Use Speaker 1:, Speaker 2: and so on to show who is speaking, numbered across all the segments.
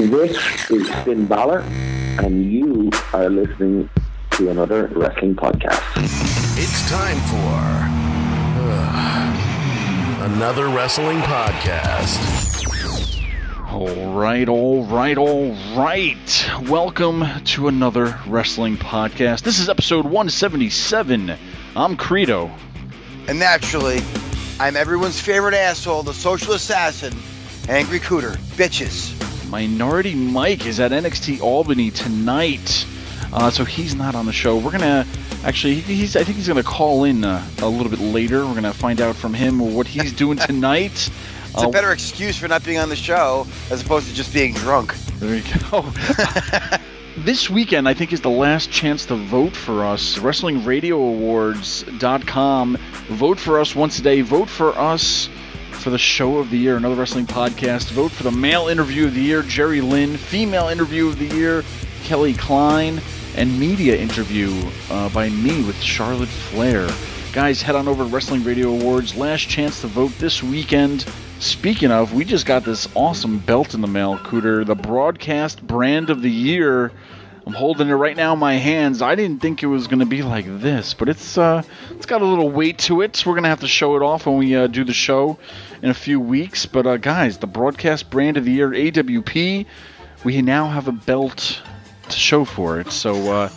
Speaker 1: This is Finn Balor, and you are listening to another wrestling podcast.
Speaker 2: It's time for another wrestling podcast.
Speaker 3: All right. Welcome to another wrestling podcast. This is episode 177. I'm Credo.
Speaker 4: And naturally, I'm everyone's favorite asshole, the social assassin, Angry Cooter. Bitches.
Speaker 3: Minority Mike is at NXT Albany tonight, so he's not on the show. We're gonna I think he's gonna call in a little bit later. We're gonna find out from him what he's doing tonight.
Speaker 4: It's a better excuse for not being on the show as opposed to just being drunk.
Speaker 3: There you go. This weekend, I think, is the last chance to vote for us. WrestlingRadioAwards.com. Vote for us once a day. Vote for us for the show of the year, another wrestling podcast. Vote for the male interview of the year, Jerry Lynn. Female interview of the year, Kelly Klein. And media interview by me with Charlotte Flair. Guys, head on over to Wrestling Radio Awards. Last chance to vote this weekend. Speaking of, we just got this awesome belt in the mail, Cooter. The Broadcast Brand of the Year. I'm holding it right now in my hands. I didn't think it was going to be like this, but it's got a little weight to it. So we're going to have to show it off when we do the show in a few weeks. But guys, the Broadcast Brand of the Year, AWP, we now have a belt to show for it. So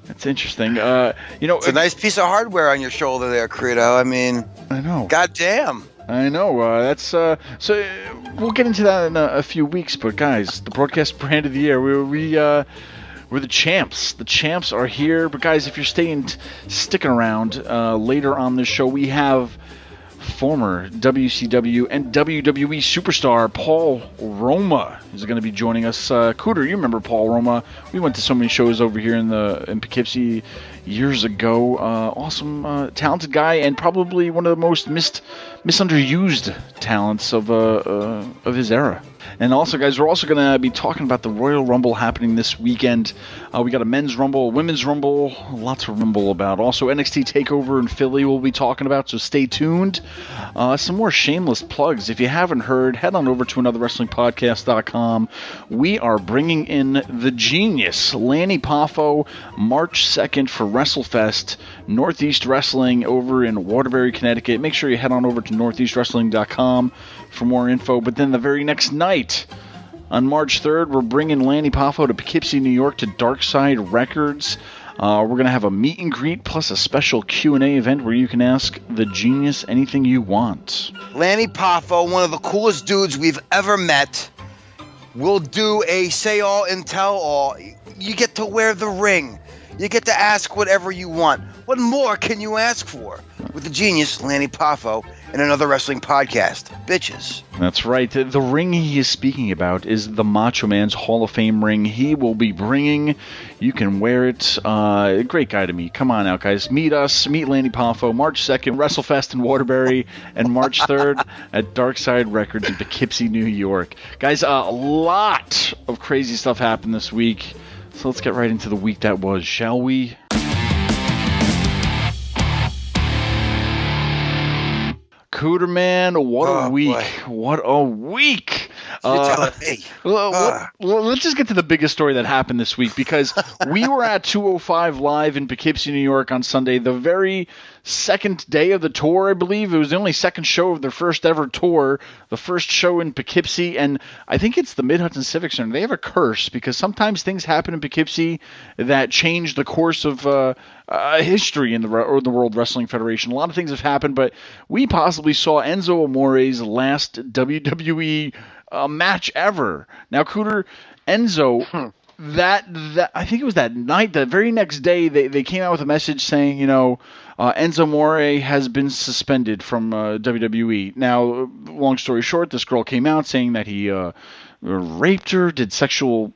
Speaker 3: it's interesting.
Speaker 4: It's a nice piece of hardware on your shoulder there, Credo. I mean, I know. Goddamn.
Speaker 3: I know. That's so. We'll get into that in a few weeks. But guys, the Broadcast Brand of the Year, we're the champs. The champs are here. But guys, if you're sticking around later on this show, we have former WCW and WWE superstar Paul Roma is going to be joining us. Cooter, you remember Paul Roma? We went to so many shows over here in Poughkeepsie years ago. Awesome, talented guy, and probably one of the most misunderused talents of his era. And also, guys, we're also going to be talking about the Royal Rumble happening this weekend. We got a men's Rumble, women's Rumble, lots of Rumble about. Also, NXT TakeOver in Philly we'll be talking about, so stay tuned. Some more shameless plugs. If you haven't heard, head on over to anotherwrestlingpodcast.com. We are bringing in the genius, Lanny Poffo, March 2nd for WrestleFest, Northeast Wrestling over in Waterbury, Connecticut. Make sure you head on over to northeastwrestling.com for more info. But then the very next night, on March 3rd, we're bringing Lanny Poffo to Poughkeepsie, New York, to Darkside Records. We're going to have a meet and greet plus a special Q&A event where you can ask the genius anything you want.
Speaker 4: Lanny Poffo, one of the coolest dudes we've ever met, will do a say-all and tell-all. You get to wear the ring. You get to ask whatever you want. What more can you ask for? With the genius, Lanny Poffo, and another wrestling podcast. Bitches.
Speaker 3: That's right. The ring he is speaking about is the Macho Man's Hall of Fame ring he will be bringing. You can wear it. Great guy to meet. Come on out, guys. Meet us. Meet Lanny Poffo. March 2nd, WrestleFest in Waterbury. And March 3rd at Darkside Records in Poughkeepsie, New York. Guys, a lot of crazy stuff happened this week. So let's get right into the week that was, shall we? Cooter man, what a week. Boy. What a week. Let's just get to the biggest story that happened this week, because we were at 205 Live in Poughkeepsie, New York on Sunday, the very second day of the tour, I believe. It was the only second show of their first ever tour, the first show in Poughkeepsie, and I think it's the Mid-Hudson Civic Center. They have a curse, because sometimes things happen in Poughkeepsie that change the course of history in the World Wrestling Federation. A lot of things have happened, but we possibly saw Enzo Amore's last WWE match ever. Now, Cooter, Enzo, that I think it was that night, the very next day, they came out with a message saying, Enzo Amore has been suspended from WWE. Now, long story short, this girl came out saying that he raped her,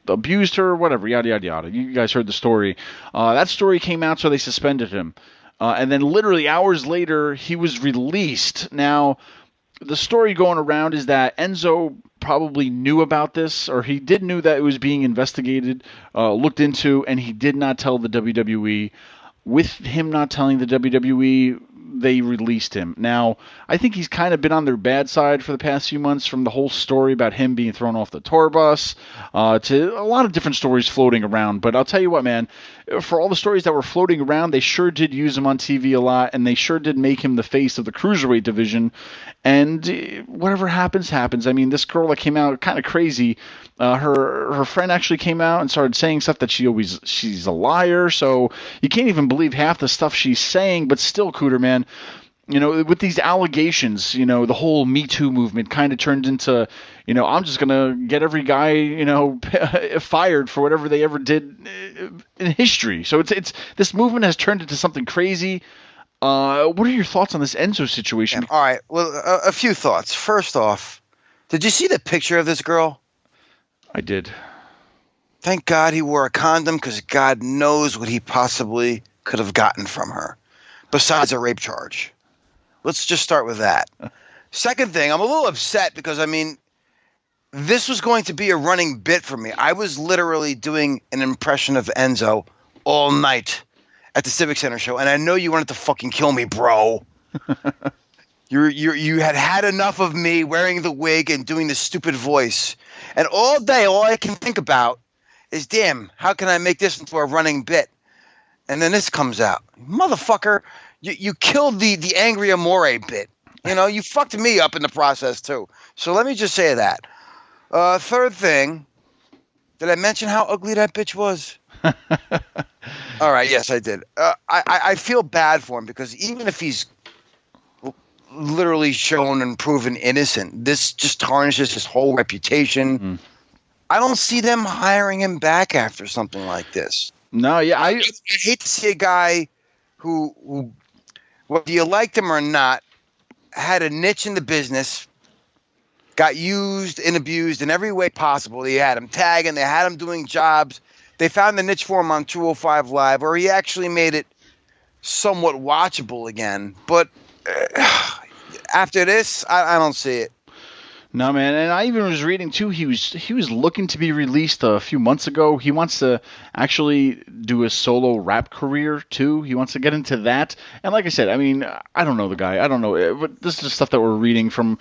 Speaker 3: abused her, whatever, yada, yada, yada. You guys heard the story. That story came out, so they suspended him. And then literally hours later, he was released. Now, the story going around is that Enzo probably knew about this, or he did knew that it was being investigated, looked into, and he did not tell the WWE. With him not telling the WWE, they released him. Now, I think he's kind of been on their bad side for the past few months, from the whole story about him being thrown off the tour bus to a lot of different stories floating around. But I'll tell you what, man, for all the stories that were floating around, they sure did use him on TV a lot, and they sure did make him the face of the cruiserweight division. And whatever happens, happens. I mean, this girl that came out kind of crazy, her friend actually came out and started saying stuff that she's a liar, so you can't even believe half the stuff she's saying. But still, Cooter, man, you know, with these allegations, you know, the whole Me Too movement kind of turned into, you know, I'm just gonna get every guy, you know, fired for whatever they ever did in history. So it's this movement has turned into something crazy. What are your thoughts on this Enzo situation?
Speaker 4: All right, well, a few thoughts. First off, did you see the picture of this girl?
Speaker 3: I did.
Speaker 4: Thank God he wore a condom, because God knows what he possibly could have gotten from her, besides a rape charge. Let's just start with that. Second thing, I'm a little upset because, I mean, this was going to be a running bit for me. I was literally doing an impression of Enzo all night at the Civic Center show, and I know you wanted to fucking kill me, bro. You had enough of me wearing the wig and doing the stupid voice. And all day, all I can think about is, damn, how can I make this into a running bit? And then this comes out. Motherfucker, you killed the Angry Amore bit. You know, you fucked me up in the process, too. So let me just say that. Third thing, did I mention how ugly that bitch was? All right, yes, I did. I feel bad for him, because even if he's literally shown and proven innocent, this just tarnishes his whole reputation. I don't see them hiring him back after something like this.
Speaker 3: No, yeah,
Speaker 4: I hate to see a guy who, whether you liked him or not, had a niche in the business, got used and abused in every way possible. They had him tagging, they had him doing jobs. They found the niche for him on 205 Live, or he actually made it somewhat watchable again. But after this, I don't see it.
Speaker 3: No, man, and I even was reading too. He was looking to be released a few months ago. He wants to actually do a solo rap career too. He wants to get into that. And like I said, I mean, I don't know the guy. I don't know, but this is just stuff that we're reading from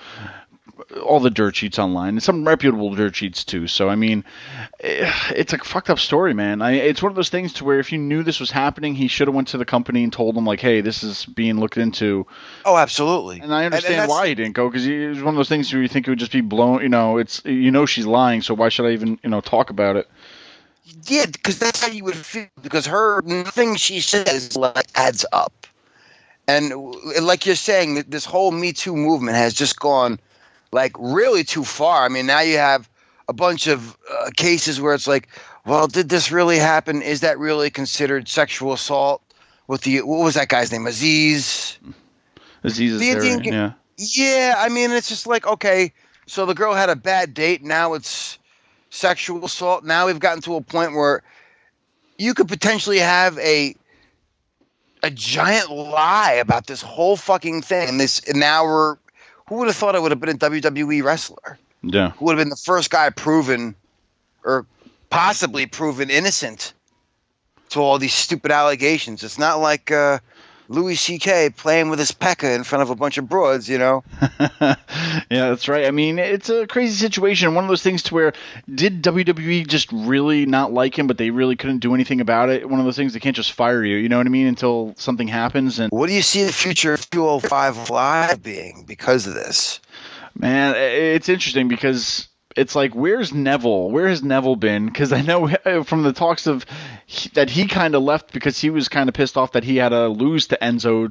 Speaker 3: all the dirt sheets online, and some reputable dirt sheets too. So I mean, it's a fucked up story, man. It's one of those things to where if you knew this was happening, he should have went to the company and told them like, "Hey, this is being looked into."
Speaker 4: Oh, absolutely.
Speaker 3: And I understand why he didn't go, because it was one of those things where you think it would just be blown. You know, she's lying, so why should I even talk about it?
Speaker 4: Yeah, because that's how you would feel. Because nothing she says adds up, and like you're saying, this whole Me Too movement has just gone like really too far. I mean, now you have a bunch of cases where it's like, well, did this really happen? Is that really considered sexual assault? What was that guy's name? Aziz
Speaker 3: Ansari, yeah.
Speaker 4: Yeah, I mean, it's just like, okay, so the girl had a bad date. Now it's sexual assault. Now we've gotten to a point where you could potentially have a giant lie about this whole fucking thing. And now who would have thought it would have been a WWE wrestler?
Speaker 3: Yeah.
Speaker 4: Who would have been the first guy proven or possibly proven innocent to all these stupid allegations. It's not like Louis C.K. playing with his Pekka in front of a bunch of broads, you know?
Speaker 3: Yeah, that's right. I mean, it's a crazy situation. One of those things to where, did WWE just really not like him, but they really couldn't do anything about it? One of those things, they can't just fire you, you know what I mean, until something happens. And
Speaker 4: what do you see the future of 205 Live being because of this?
Speaker 3: Man, it's interesting because it's like, where's Neville? Where has Neville been? Because I know from the talks of that he kind of left because he was kind of pissed off that he had to lose to Enzo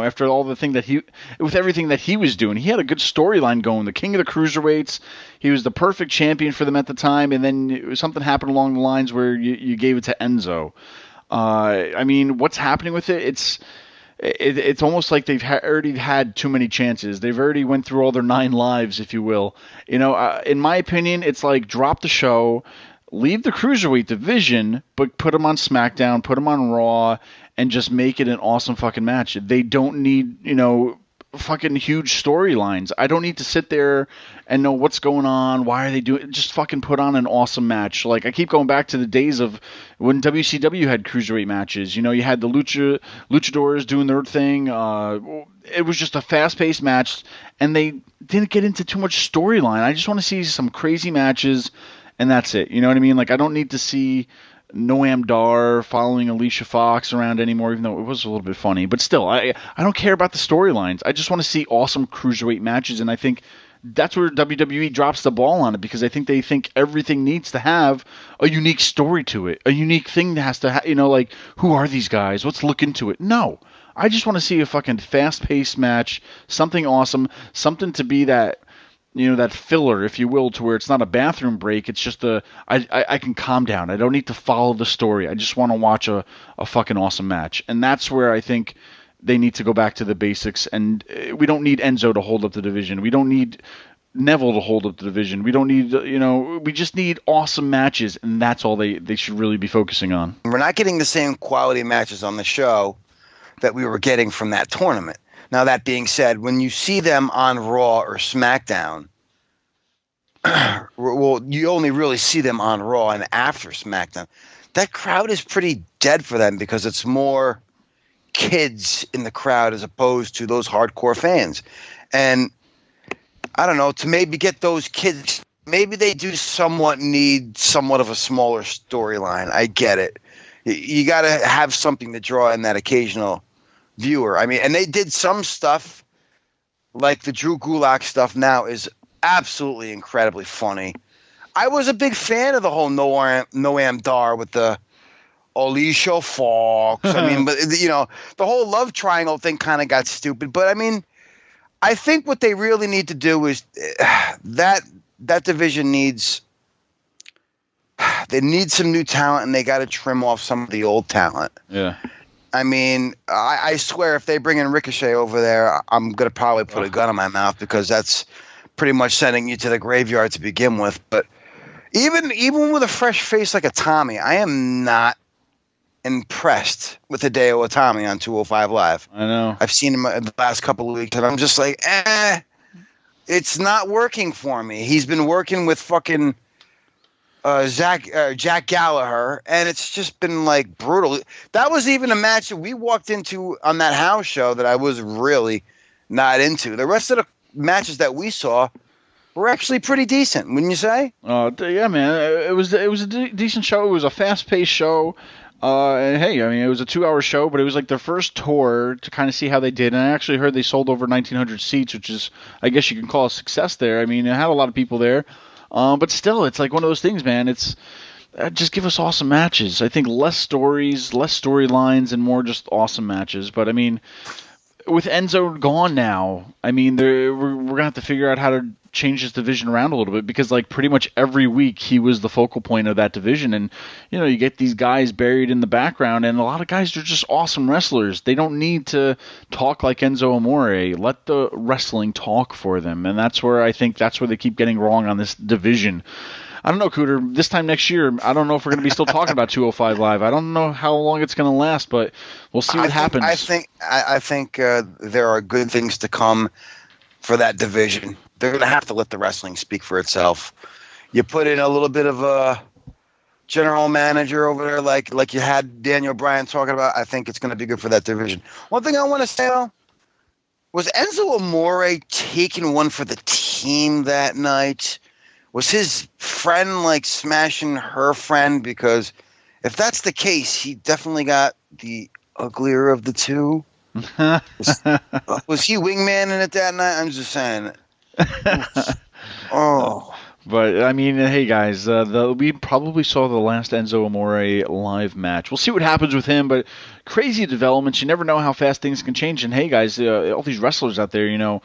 Speaker 3: after all the thing with everything that he was doing. He had a good storyline going, the king of the cruiserweights. He was the perfect champion for them at the time, and then something happened along the lines where you gave it to Enzo. I mean, what's happening with it? It's almost like they've already had too many chances. They've already went through all their 9 lives, if you will. In my opinion, it's like, drop the show, leave the Cruiserweight division, but put them on SmackDown, put them on Raw, and just make it an awesome fucking match. They don't need, fucking huge storylines. I don't need to sit there and know what's going on. Why are they doing it? Just fucking put on an awesome match. Like, I keep going back to the days of when WCW had cruiserweight matches. You know, you had the luchadors doing their thing. It was just a fast-paced match, and they didn't get into too much storyline. I just want to see some crazy matches, and that's it. You know what I mean? Like, I don't need to see Noam Dar following Alicia Fox around anymore, even though it was a little bit funny. But still, I don't care about the storylines. I just want to see awesome cruiserweight matches, and I think that's where WWE drops the ball on it, because I think they think everything needs to have a unique story to it, a unique thing that has to you know, like, who are these guys? Let's look into it. No. I just want to see a fucking fast-paced match, something awesome, something to be that, you know, that filler, if you will, to where it's not a bathroom break. It's just I can calm down. I don't need to follow the story. I just want to watch a fucking awesome match. And that's where I think they need to go back to the basics. And we don't need Enzo to hold up the division. We don't need Neville to hold up the division. We don't need, you know, we just need awesome matches. And that's all they should really be focusing on.
Speaker 4: We're not getting the same quality matches on the show that we were getting from that tournament. Now, that being said, when you see them on Raw or SmackDown, well, you only really see them on Raw and after SmackDown. That crowd is pretty dead for them because it's more kids in the crowd as opposed to those hardcore fans. And I don't know, to maybe get those kids, maybe they do need somewhat of a smaller storyline. I get it. You got to have something to draw in that occasional viewer. I mean, and they did some stuff, like the Drew Gulak stuff now is absolutely incredibly funny. I was a big fan of the whole Noam Dar with the Alicia Fox. I mean, but you know, the whole love triangle thing kind of got stupid. But I mean, I think what they really need to do is that division needs some new talent, and they got to trim off some of the old talent.
Speaker 3: Yeah.
Speaker 4: I mean, I swear if they bring in Ricochet over there, I'm going to probably put a gun in my mouth, because that's pretty much sending you to the graveyard to begin with. But even with a fresh face like a Tommy, I am not impressed with Hideo Itami on 205 Live.
Speaker 3: I know.
Speaker 4: I've seen him in the last couple of weeks, and I'm just like, it's not working for me. He's been working with fucking Jack Gallagher, and it's just been like brutal. That was even a match that we walked into on that house show that I was really not into. The rest of the matches that we saw were actually pretty decent, wouldn't you say?
Speaker 3: Yeah, man. It was a decent show. It was a fast-paced show. And hey, I mean, it was a 2-hour show, but it was like their first tour to kind of see how they did. And I actually heard they sold over 1,900 seats, which is, I guess you can call a success there. I mean, it had a lot of people there. But still, it's like one of those things, man. It's just give us awesome matches. I think less stories, less storylines, and more just awesome matches. But I mean, with Enzo gone now, I mean, we're gonna have to figure out how to change his division around a little bit, because like pretty much every week he was the focal point of that division. And you know, you get these guys buried in the background, and a lot of guys are just awesome wrestlers. They don't need to talk like Enzo Amore. Let the wrestling talk for them. And that's where I think that's where they keep getting wrong on this division. I don't know, Cooter. This time next year, I don't know if we're going to be still talking about 205 Live. I don't know how long it's going to last, but we'll see what happens.
Speaker 4: I think there are good things to come for that division. They're going to have to let the wrestling speak for itself. You put in a little bit of a general manager over there, like you had Daniel Bryan talking about. I think it's going to be good for that division. One thing I want to say, though, was Enzo Amore taking one for the team that night? Was his friend like smashing her friend? Because if that's the case, he definitely got the uglier of the two. Was he wingman in it that night? I'm just saying. Oh.
Speaker 3: But, I mean, hey, guys, we probably saw the last Enzo Amore live match. We'll see what happens with him, but crazy developments. You never know how fast things can change. And, hey, guys, all these wrestlers out there, you know,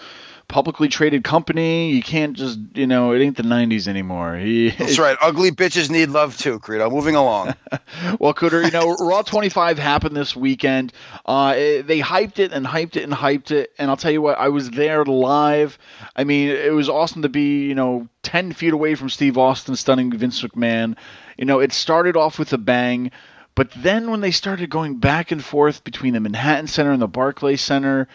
Speaker 3: publicly traded company, you can't just, you know, it ain't the 90s anymore.
Speaker 4: That's right. Ugly bitches need love too, Credo. Moving along.
Speaker 3: Well, Cooter, you know, Raw 25 happened this weekend. They hyped it and hyped it and hyped it, and I'll tell you what, I was there live. I mean, it was awesome to be, you know, 10 feet away from Steve Austin stunning Vince McMahon. You know, it started off with a bang, but then when they started going back and forth between the Manhattan Center and the Barclays Center,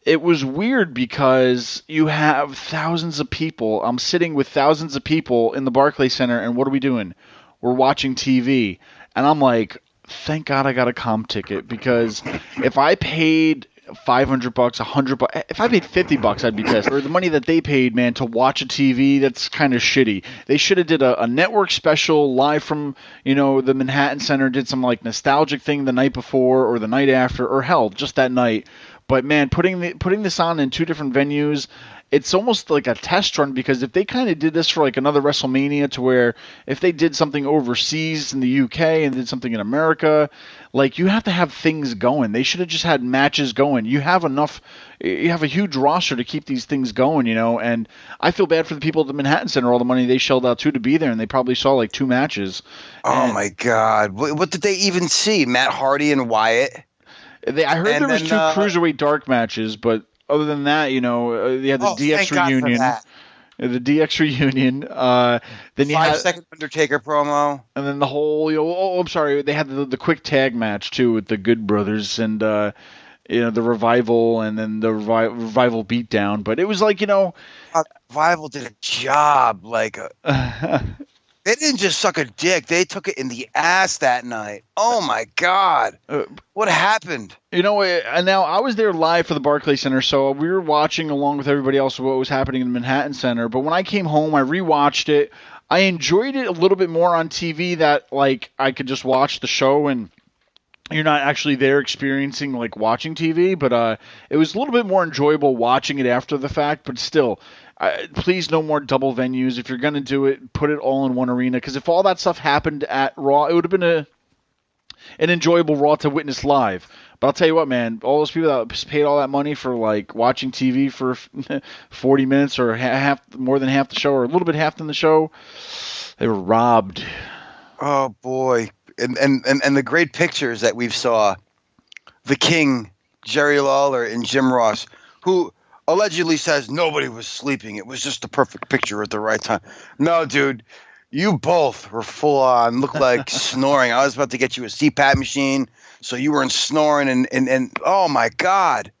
Speaker 3: it was weird because you have thousands of people. I'm sitting with thousands of people in the Barclays Center, and what are we doing? We're watching TV. And I'm like, thank God I got a comp ticket, because if I paid $500, $100, if I paid $50, I'd be pissed. Or the money that they paid, man, to watch a TV, that's kind of shitty. They should have did a network special live from, the Manhattan Center, did some like nostalgic thing the night before or the night after, or hell, just that night. But man, putting this on in two different venues, it's almost like a test run, because if they kind of did this for like another WrestleMania, to where if they did something overseas in the UK and did something in America, like, you have to have things going. They should have just had matches going. You have a huge roster to keep these things going, and I feel bad for the people at the Manhattan Center, all the money they shelled out to be there, and they probably saw like 2 matches.
Speaker 4: Oh my God. What did they even see? Matt Hardy and Wyatt?
Speaker 3: I heard there was 2 Cruiserweight dark matches, but other than that, they had the DX reunion. The DX reunion. Then you had
Speaker 4: 5-second Undertaker promo,
Speaker 3: and then the whole. I'm sorry. They had the quick tag match too with the Good Brothers and the Revival, and then the Revival beatdown. But it was like
Speaker 4: Revival did a job. Like they didn't just suck a dick; they took it in the ass that night. Oh my God, what happened?
Speaker 3: And now I was there live for the Barclays Center, so we were watching along with everybody else what was happening in the Manhattan Center. But when I came home, I rewatched it. I enjoyed it a little bit more on TV, that like I could just watch the show and you're not actually there experiencing like watching TV. But it was a little bit more enjoyable watching it after the fact. But still, please, no more double venues. If you're going to do it, put it all in one arena. Because if all that stuff happened at Raw, it would have been an enjoyable Raw to witness live. But I'll tell you what, man, all those people that paid all that money for like watching TV for 40 minutes or more than half the show, or a little bit half than the show, they were robbed.
Speaker 4: Oh boy. And the great pictures that we've saw, the King, Jerry Lawler, and Jim Ross, who allegedly says nobody was sleeping. It was just the perfect picture at the right time. No, dude, you both were full on, looked like snoring. I was about to get you a CPAP machine, so you weren't snoring, and oh my God.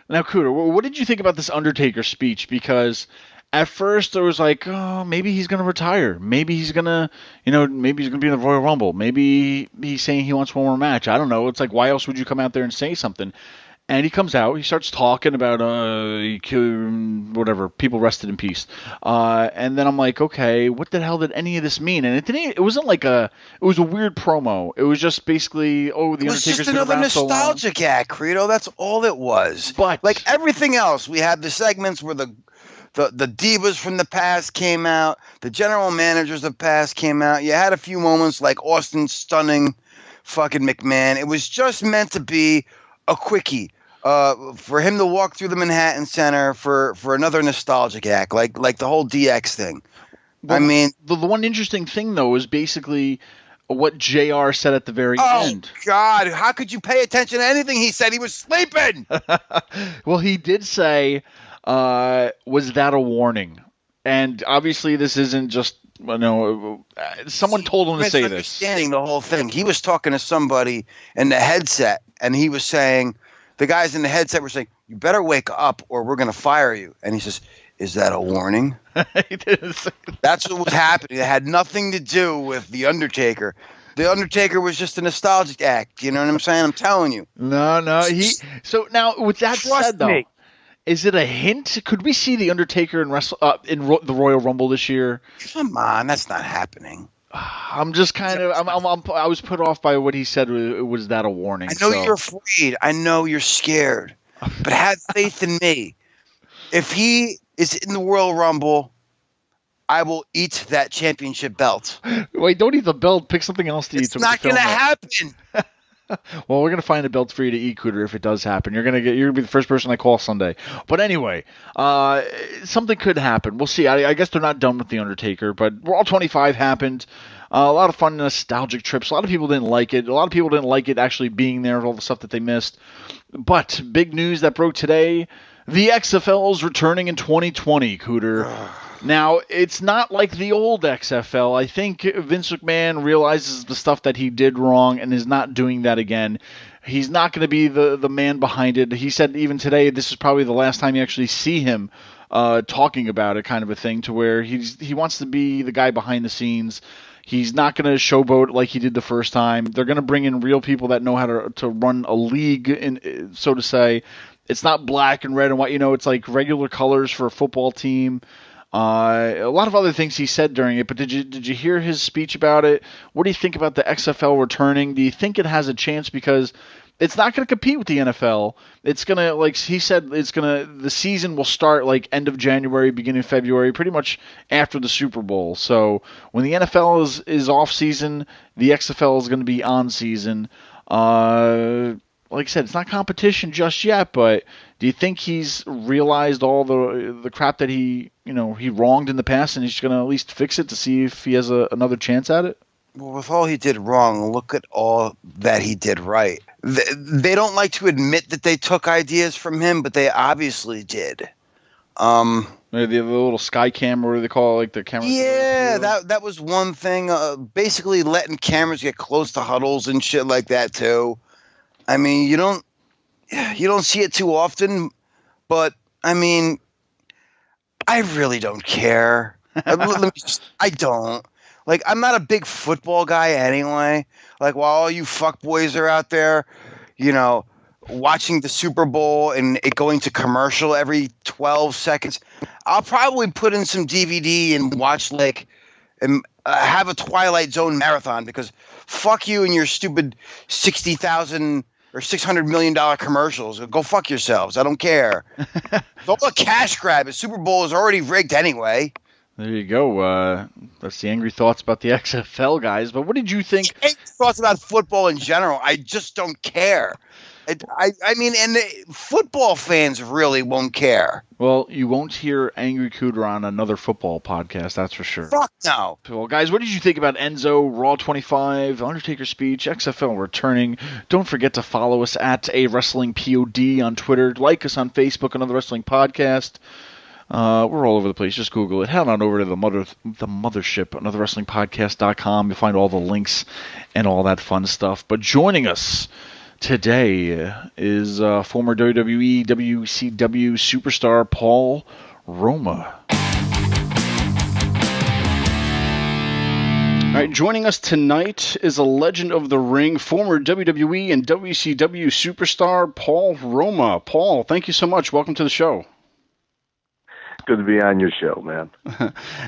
Speaker 3: Now, Cooter, what did you think about this Undertaker speech? Because at first there was like, oh, maybe he's going to retire. Maybe he's going to, maybe he's going to be in the Royal Rumble. Maybe he's saying he wants one more match. I don't know. It's like, why else would you come out there and say something? And he comes out, he starts talking about, whatever, people rested in peace. And then I'm like, okay, what the hell did any of this mean? And it wasn't like it was a weird promo. It was just basically, the Undertaker's been around so long.
Speaker 4: It was just another nostalgic act, Credo. That's all it was.
Speaker 3: But
Speaker 4: like everything else, we had the segments where the divas from the past came out, the general managers of the past came out. You had a few moments like Austin stunning fucking McMahon. It was just meant to be a quickie. For him to walk through the Manhattan Center for another nostalgic act, like the whole DX thing. Well, I mean,
Speaker 3: the one interesting thing though is basically what JR said at the very end.
Speaker 4: Oh God, how could you pay attention to anything he said? He was sleeping.
Speaker 3: Well, he did say, was that a warning? And obviously this isn't just, someone told him to say this.
Speaker 4: Understanding the whole thing. He was talking to somebody in the headset, and he was saying, the guys in the headset were saying, you better wake up or we're going to fire you. And he says, is that a warning? That's what was happening. It had nothing to do with The Undertaker. The Undertaker was just a nostalgic act. You know what I'm saying? I'm telling you.
Speaker 3: No. So now, with that said, though,
Speaker 4: me.
Speaker 3: Is it a hint? Could we see The Undertaker in the Royal Rumble this year?
Speaker 4: Come on, that's not happening.
Speaker 3: I'm just kind of I was put off by what he said. Was that a warning?
Speaker 4: I know you're afraid. I know you're scared. But have faith in me. If he is in the Royal Rumble, I will eat that championship belt.
Speaker 3: Wait, don't eat the belt. Pick something else to eat.
Speaker 4: It's not going to happen.
Speaker 3: Well, we're gonna find a belt for you to eat, Cooter, if it does happen. You're gonna be the first person I call Sunday. But anyway, something could happen. We'll see. I guess they're not done with The Undertaker, but Raw 25 happened. A lot of fun nostalgic trips. A lot of people didn't like it. A lot of people didn't like it actually being there, all the stuff that they missed. But big news that broke today: the XFL is returning in 2020, Cooter. Now, it's not like the old XFL. I think Vince McMahon realizes the stuff that he did wrong and is not doing that again. He's not going to be the man behind it. He said even today this is probably the last time you actually see him talking about it, kind of a thing, to where he wants to be the guy behind the scenes. He's not going to showboat like he did the first time. They're going to bring in real people that know how to run a league, so to say. It's not black and red and white. It's like regular colors for a football team. A lot of other things he said during it, but did you hear his speech about it? What do you think about the XFL returning? Do you think it has a chance? Because it's not going to compete with the NFL. It's going to, like he said, the season will start like end of January, beginning of February, pretty much after the Super Bowl. So when the NFL is off season, the XFL is going to be on season. Like I said, it's not competition just yet, but do you think he's realized all the crap that he wronged in the past, and he's going to at least fix it to see if he has another chance at it?
Speaker 4: Well, with all he did wrong, look at all that he did right. They don't like to admit that they took ideas from him, but they obviously did.
Speaker 3: Maybe the little sky cam, or what do they call it, like the camera?
Speaker 4: Yeah, that was one thing. Basically letting cameras get close to huddles and shit like that too. I mean, you don't see it too often, but I mean, I really don't care. I don't. Like, I'm not a big football guy anyway. Like, while all you fuckboys are out there, watching the Super Bowl and it going to commercial every 12 seconds, I'll probably put in some DVD and watch, and have a Twilight Zone marathon, because fuck you and your stupid 60,000 or $600 million commercials. Go fuck yourselves. I don't care. It's all a cash grab. The Super Bowl is already rigged anyway.
Speaker 3: There you go. That's the angry thoughts about the XFL, guys. But what did you think?
Speaker 4: Angry thoughts about football in general. I just don't care. I mean, and football fans really won't care.
Speaker 3: Well, you won't hear Angry Cooter on another football podcast, that's for sure.
Speaker 4: Fuck no.
Speaker 3: Well, guys, what did you think about Enzo, Raw 25, Undertaker's speech, XFL returning? Don't forget to follow us at A Wrestling POD on Twitter. Like us on Facebook, Another Wrestling Podcast. We're all over the place. Just Google it. Head on over to the mothership, anotherwrestlingpodcast.com. You'll find all the links and all that fun stuff. But joining us today is former WWE, WCW superstar Paul Roma.
Speaker 5: All right, joining us tonight is a legend of the ring, former WWE and WCW superstar Paul Roma. Paul, thank you so much. Welcome to the show.
Speaker 1: Good to be on your show, man.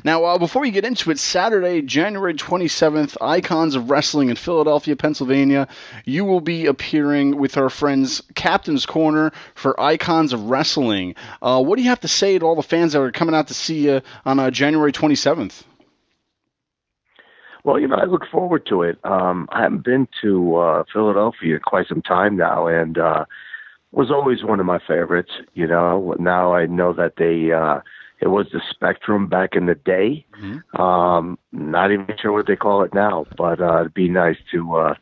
Speaker 5: Now, before we get into it, Saturday, January 27th, Icons of Wrestling in Philadelphia, Pennsylvania. You will be appearing with our friends Captain's Corner for Icons of Wrestling. What do you have to say to all the fans that are coming out to see you on January 27th?
Speaker 1: Well, I look forward to it. I haven't been to Philadelphia quite some time now, and was always one of my favorites. Now I know that it was the Spectrum back in the day. Mm-hmm. Not even sure what they call it now, but it'd be nice to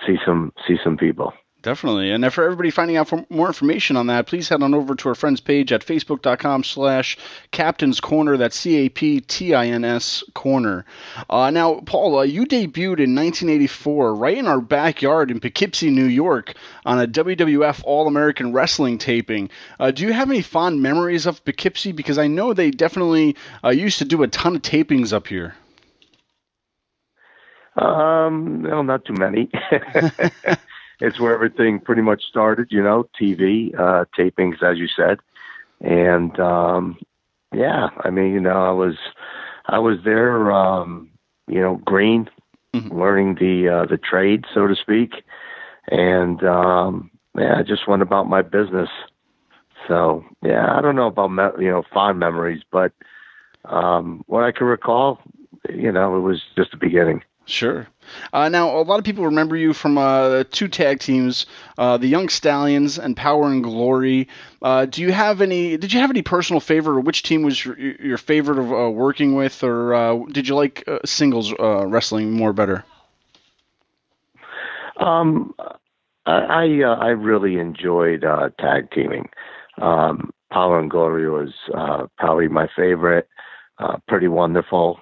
Speaker 1: see some people.
Speaker 5: Definitely. And for everybody finding out more information on that, please head on over to our friend's page at facebook.com/Captain's Corner. That's CAPTINS Corner. Now, Paul, you debuted in 1984 right in our backyard in Poughkeepsie, New York on a WWF All-American Wrestling taping. Do you have any fond memories of Poughkeepsie? Because I know they definitely used to do a ton of tapings up here.
Speaker 1: No, not too many. It's where everything pretty much started, TV, tapings, as you said. And, I mean, I was there, green, mm-hmm. learning the trade, so to speak. And, I just went about my business. So, I don't know about, fond memories, but, what I can recall, it was just the beginning.
Speaker 5: Sure. Now, a lot of people remember you from two tag teams, the Young Stallions and Power and Glory. Did you have any personal favorite, or which team was your favorite of working with, or did you like singles wrestling more better?
Speaker 1: I really enjoyed tag teaming. Power and Glory was probably my favorite. Pretty wonderful,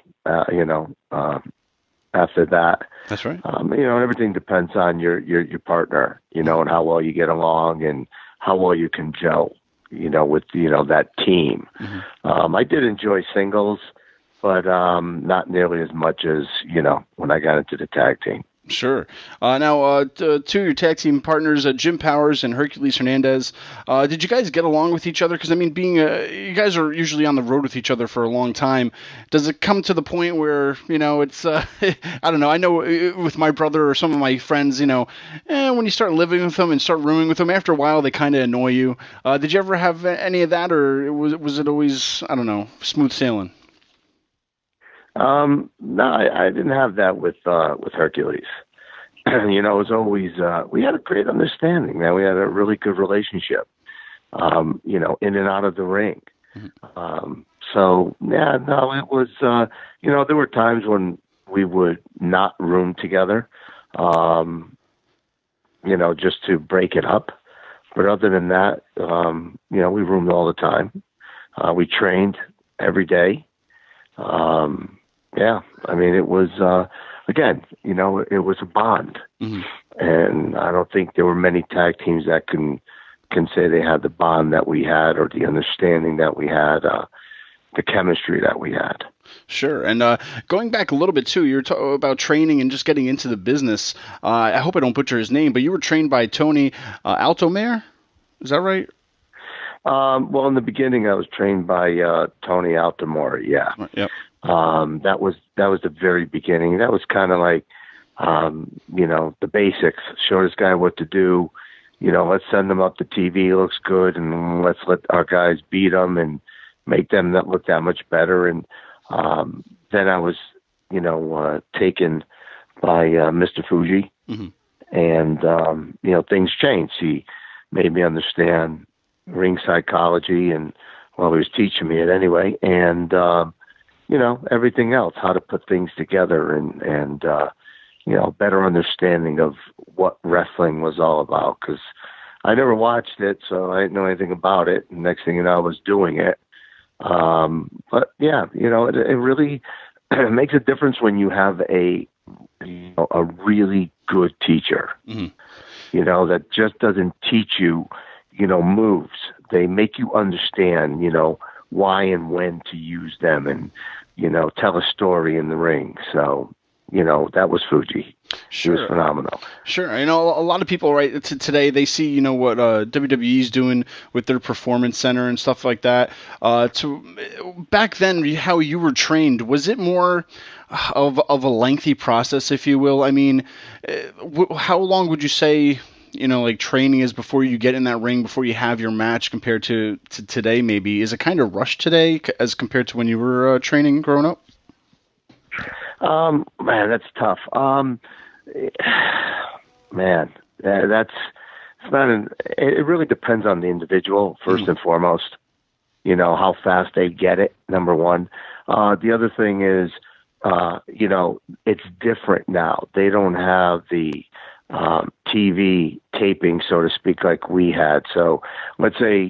Speaker 1: after that.
Speaker 5: That's right.
Speaker 1: Everything depends on your partner, and how well you get along and how well you can gel, with, that team.
Speaker 5: Mm-hmm.
Speaker 1: I did enjoy singles, but not nearly as much as, when I got into the tag team.
Speaker 5: Sure. Now, two of your tag team partners, Jim Powers and Hercules Hernandez, did you guys get along with each other? Because, you guys are usually on the road with each other for a long time. Does it come to the point where, it's, I don't know, I know with my brother or some of my friends, when you start living with them and start rooming with them, after a while they kind of annoy you. Did you ever have any of that, or was it always, I don't know, smooth sailing?
Speaker 1: No, I didn't have that with Hercules. It was always, we had a great understanding, man. We had a really good relationship, in and out of the ring.
Speaker 5: Mm-hmm.
Speaker 1: It was, there were times when we would not room together, just to break it up. But other than that, we roomed all the time. We trained every day. It was, again, it was a bond.
Speaker 5: Mm-hmm.
Speaker 1: And I don't think there were many tag teams that can say they had the bond that we had, or the understanding that we had, the chemistry that we had.
Speaker 5: Sure. And going back a little bit, too, you're talking about training and just getting into the business. I hope I don't butcher his name, but you were trained by Tony Altomare? Is that right?
Speaker 1: In the beginning, I was trained by Tony Altomare, yeah.
Speaker 5: Yep.
Speaker 1: That was the very beginning. That was kind of like, the basics. Show this guy what to do. Let's send him up to TV. Looks good, and let's let our guys beat them and make them not look that much better. And then I was, taken by Mr. Fuji,
Speaker 5: mm-hmm.
Speaker 1: and things changed. He made me understand ring psychology, and he was teaching me it anyway, and everything else, how to put things together, and better understanding of what wrestling was all about, because I never watched it, so I didn't know anything about it. And next thing you know, I was doing it. But yeah, it really makes a difference when you have a really good teacher,
Speaker 5: mm-hmm.
Speaker 1: That just doesn't teach you, moves. They make you understand, why and when to use them, and, tell a story in the ring. So, that was Fuji. She was phenomenal.
Speaker 5: Sure. A lot of people, right, today, they see, what WWE's doing with their performance center and stuff like that. Back then, how you were trained, was it more of a lengthy process, if you will? How long would you say, training is before you get in that ring, before you have your match, compared to today, maybe? Is it kind of rushed today as compared to when you were training growing up?
Speaker 1: Man, that's tough. It really depends on the individual, first and foremost, how fast they get it, number one. The other thing is, it's different now. They don't have the TV taping, so to speak, like we had. So let's say,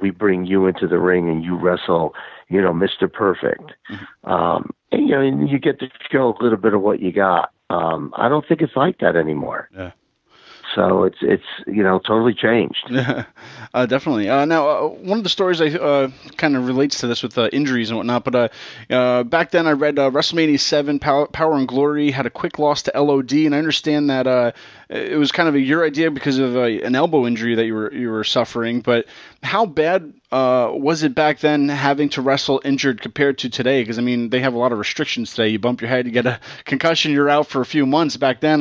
Speaker 1: we bring you into the ring and you wrestle, Mr. Perfect.
Speaker 5: Mm-hmm.
Speaker 1: And you get to show a little bit of what you got. I don't think it's like that anymore.
Speaker 5: Yeah.
Speaker 1: So it's totally changed.
Speaker 5: Definitely. Now, one of the stories I kind of relates to this with injuries and whatnot, but back then I read WrestleMania 7, Power and Glory had a quick loss to LOD, and I understand that it was kind of your idea because of an elbow injury that you were suffering. But how bad was it back then having to wrestle injured compared to today? Because they have a lot of restrictions today. You bump your head, you get a concussion, you're out for a few months. Back then,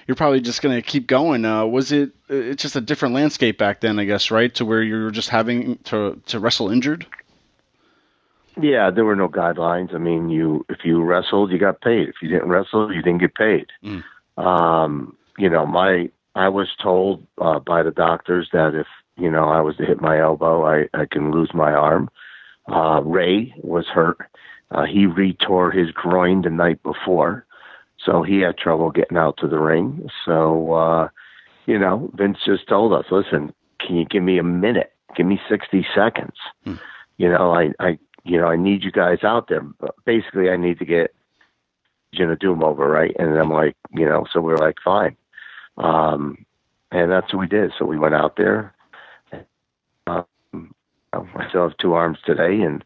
Speaker 5: you're probably just going to keep going. Was it's just a different landscape back then, I guess, right? To where you were just having to wrestle injured?
Speaker 1: Yeah, there were no guidelines. If you wrestled, you got paid. If you didn't wrestle, you didn't get paid. I was told by the doctors that if, I was to hit my elbow, I can lose my arm. Ray was hurt. He retore his groin the night before, so he had trouble getting out to the ring. So, Vince just told us, listen, can you give me a minute? Give me 60 seconds. I need you guys out there. But basically, I need to get, in a do-over, right? And I'm like, so we're like, fine. And that's what we did. So we went out there. I still have two arms today, and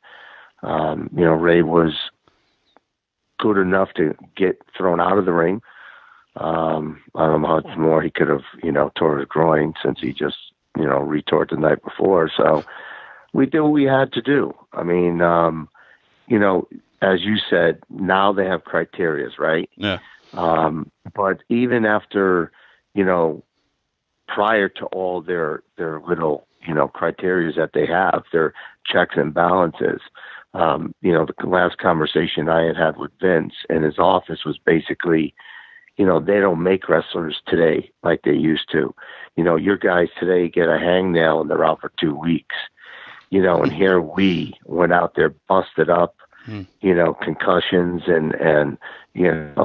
Speaker 1: Ray was good enough to get thrown out of the ring. I don't know how much more he could have, tore his groin since he just, retort the night before. So we did what we had to do. I mean, as you said, now they have criterias, right?
Speaker 5: Yeah.
Speaker 1: But even after, prior to all their little, criterias that they have, their checks and balances, the last conversation I had with Vince in his office was basically, they don't make wrestlers today like they used to. Your guys today get a hangnail and they're out for 2 weeks. And here we went out there, busted up, concussions and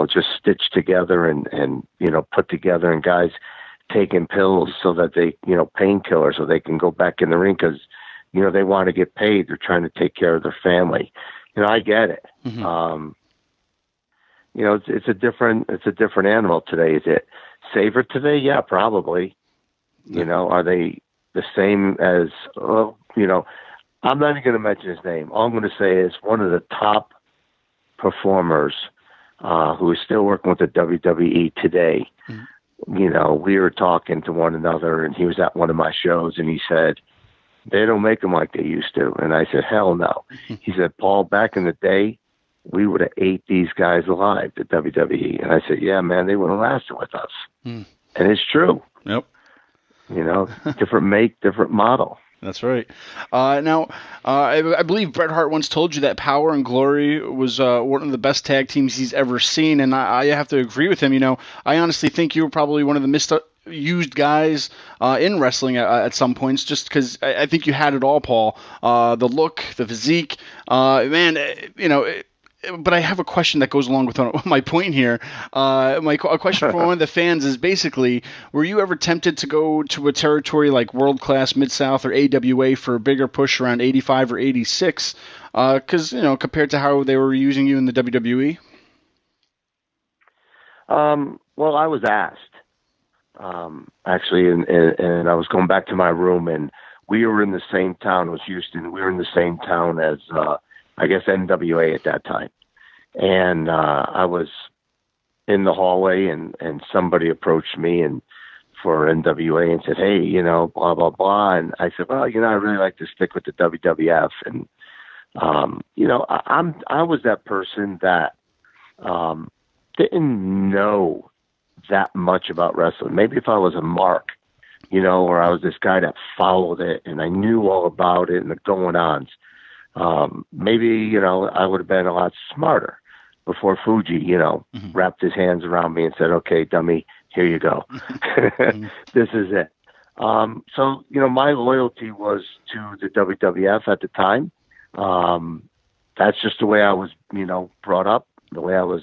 Speaker 1: just stitched together and put together, and guys taking pills so that they, painkillers so they can go back in the ring because, they want to get paid. They're trying to take care of their family. I get it.
Speaker 5: Mm-hmm.
Speaker 1: It's a different animal today. Is it safer today? Yeah, probably. Are they the same as, I'm not even going to mention his name. All I'm going to say is one of the top performers who is still working with the WWE today. Mm-hmm. We were talking to one another, and he was at one of my shows, and he said, they don't make them like they used to. And I said, hell no. He said, Paul, back in the day, we would have ate these guys alive, the WWE. And I said, yeah, man, they wouldn't have lasted with us. And it's true.
Speaker 5: Yep.
Speaker 1: Different make, different model.
Speaker 5: That's right. Now, I believe Bret Hart once told you that Power and Glory was one of the best tag teams he's ever seen, and I have to agree with him. I honestly think you were probably one of the misused guys in wrestling at some points, just because I think you had it all, Paul. The look, the physique, man, but I have a question that goes along with my point here. A question from one of the fans is basically, were you ever tempted to go to a territory like World Class, Mid-South, or AWA for a bigger push around 85 or 86? Because, compared to how they were using you in the WWE?
Speaker 1: Well, I was asked, actually, and I was going back to my room, and we were in the same town. It was Houston. We were in the same town as I guess NWA at that time. And I was in the hallway and somebody approached me and for NWA and said, hey, blah, blah, blah. And I said, well, I really like to stick with the WWF. And, I was that person that didn't know that much about wrestling. Maybe if I was a Mark, or I was this guy that followed it and I knew all about it and the going-ons. Maybe, I would have been a lot smarter before Fuji, wrapped his hands around me and said, okay, dummy, here you go. This is it. So, my loyalty was to the WWF at the time. That's just the way I was, brought up, the way I was,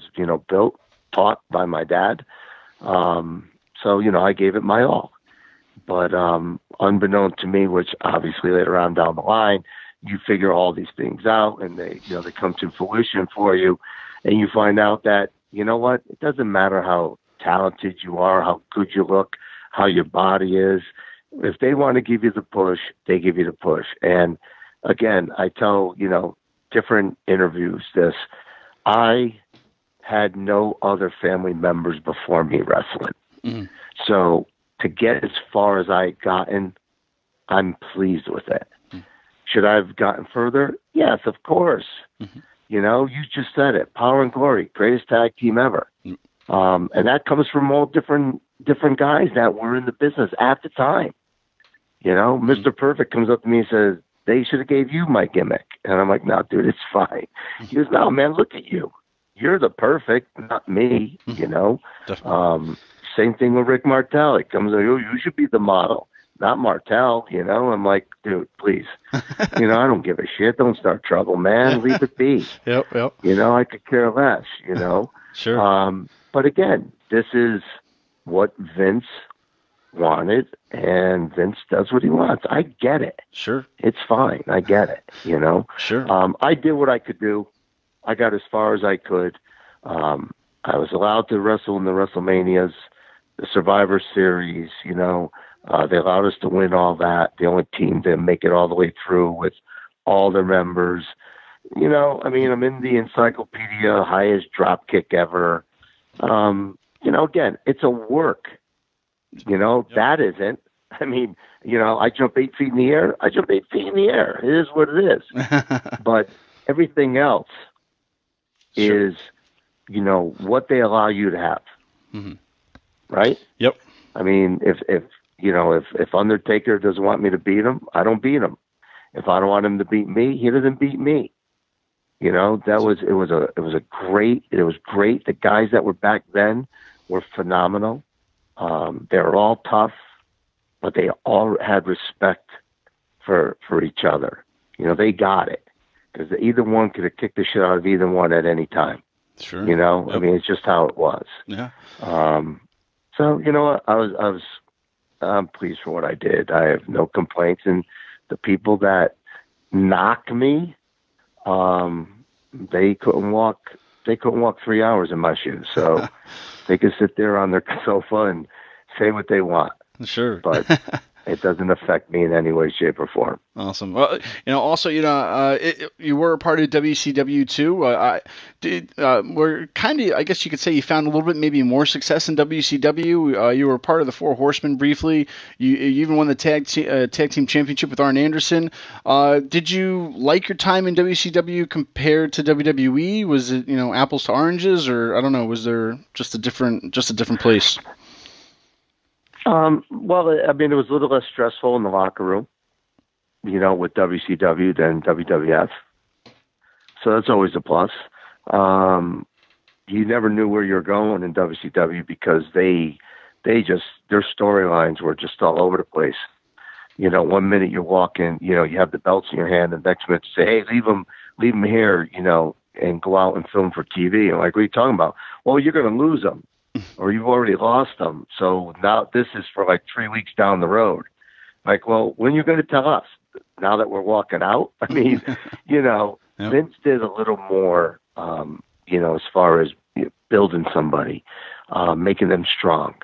Speaker 1: built, taught by my dad. So, I gave it my all. But unbeknown to me, which obviously later on down the line, you figure all these things out and they come to fruition for you. And you find out that, it doesn't matter how talented you are, how good you look, how your body is. If they want to give you the push, they give you the push. And again, I tell, different interviews this, I had no other family members before me wrestling. Mm-hmm. So to get as far as I gotten, I'm pleased with it. Should I have gotten further? Yes, of course. Mm-hmm. You just said it. Power and Glory, greatest tag team ever. And that comes from all different guys that were in the business at the time. Mr. Perfect comes up to me and says, they should have gave you my gimmick. And I'm like, no, dude, it's fine. He goes, no, man, look at you. You're the Perfect, not me, Same thing with Rick Martel. He comes like, oh, you should be the model. Not Martel, I'm like, dude, please. I don't give a shit. Don't start trouble, man. Leave it be.
Speaker 5: Yep.
Speaker 1: I could care less,
Speaker 5: Sure.
Speaker 1: But again, this is what Vince wanted, and Vince does what he wants. I get it.
Speaker 5: Sure.
Speaker 1: It's fine. I get it,
Speaker 5: Sure.
Speaker 1: I did what I could do. I got as far as I could. I was allowed to wrestle in the WrestleManias, the Survivor Series, you know. They allowed us to win all that. The only team to make it all the way through with all their members. You know, I mean, I'm in the encyclopedia, highest drop kick ever. You know, again, it's a work. You know, that isn't. I mean, you know, I jump 8 feet in the air. I jump 8 feet in the air. It is what it is. But everything else is, you know, what they allow you to have.
Speaker 5: Mm-hmm.
Speaker 1: Right?
Speaker 5: Yep.
Speaker 1: I mean, if Undertaker doesn't want me to beat him, I don't beat him. If I don't want him to beat me, he doesn't beat me. You know, it was great. The guys that were back then were phenomenal. They were all tough, but they all had respect for each other. You know, they got it because either one could have kicked the shit out of either one at any time.
Speaker 5: Sure.
Speaker 1: You know,
Speaker 5: Yep.
Speaker 1: I mean, it's just how it was.
Speaker 5: Yeah.
Speaker 1: So you know what, I'm pleased for what I did. I have no complaints, and the people that knock me, they couldn't walk 3 hours in my shoes. So they could sit there on their sofa and say what they want.
Speaker 5: Sure.
Speaker 1: But it doesn't affect me in any way, shape, or form.
Speaker 5: Awesome. Well, you know, also, you know, you were a part of WCW too. We're kind of, I guess you could say, you found a little bit maybe more success in WCW. You were part of the Four Horsemen briefly. You even won the tag team championship with Arn Anderson. Did you like your time in WCW compared to WWE? Was it, you know, apples to oranges, or I don't know? Was there just a different place?
Speaker 1: Well, I mean, it was a little less stressful in the locker room, you know, with WCW than WWF. So that's always a plus. You never knew where you were going in WCW because their storylines were just all over the place. You know, one minute you're walking, you know, you have the belts in your hand, and the next minute you say, hey, leave them here, you know, and go out and film for TV. I'm like, what are you talking about? Well, you're going to lose them. Or you've already lost them. So now this is for like 3 weeks down the road. Like, well, when are you going to tell us? Now that we're walking out? I mean, you know, yep. Vince did a little more, you know, as far as building somebody, making them strong.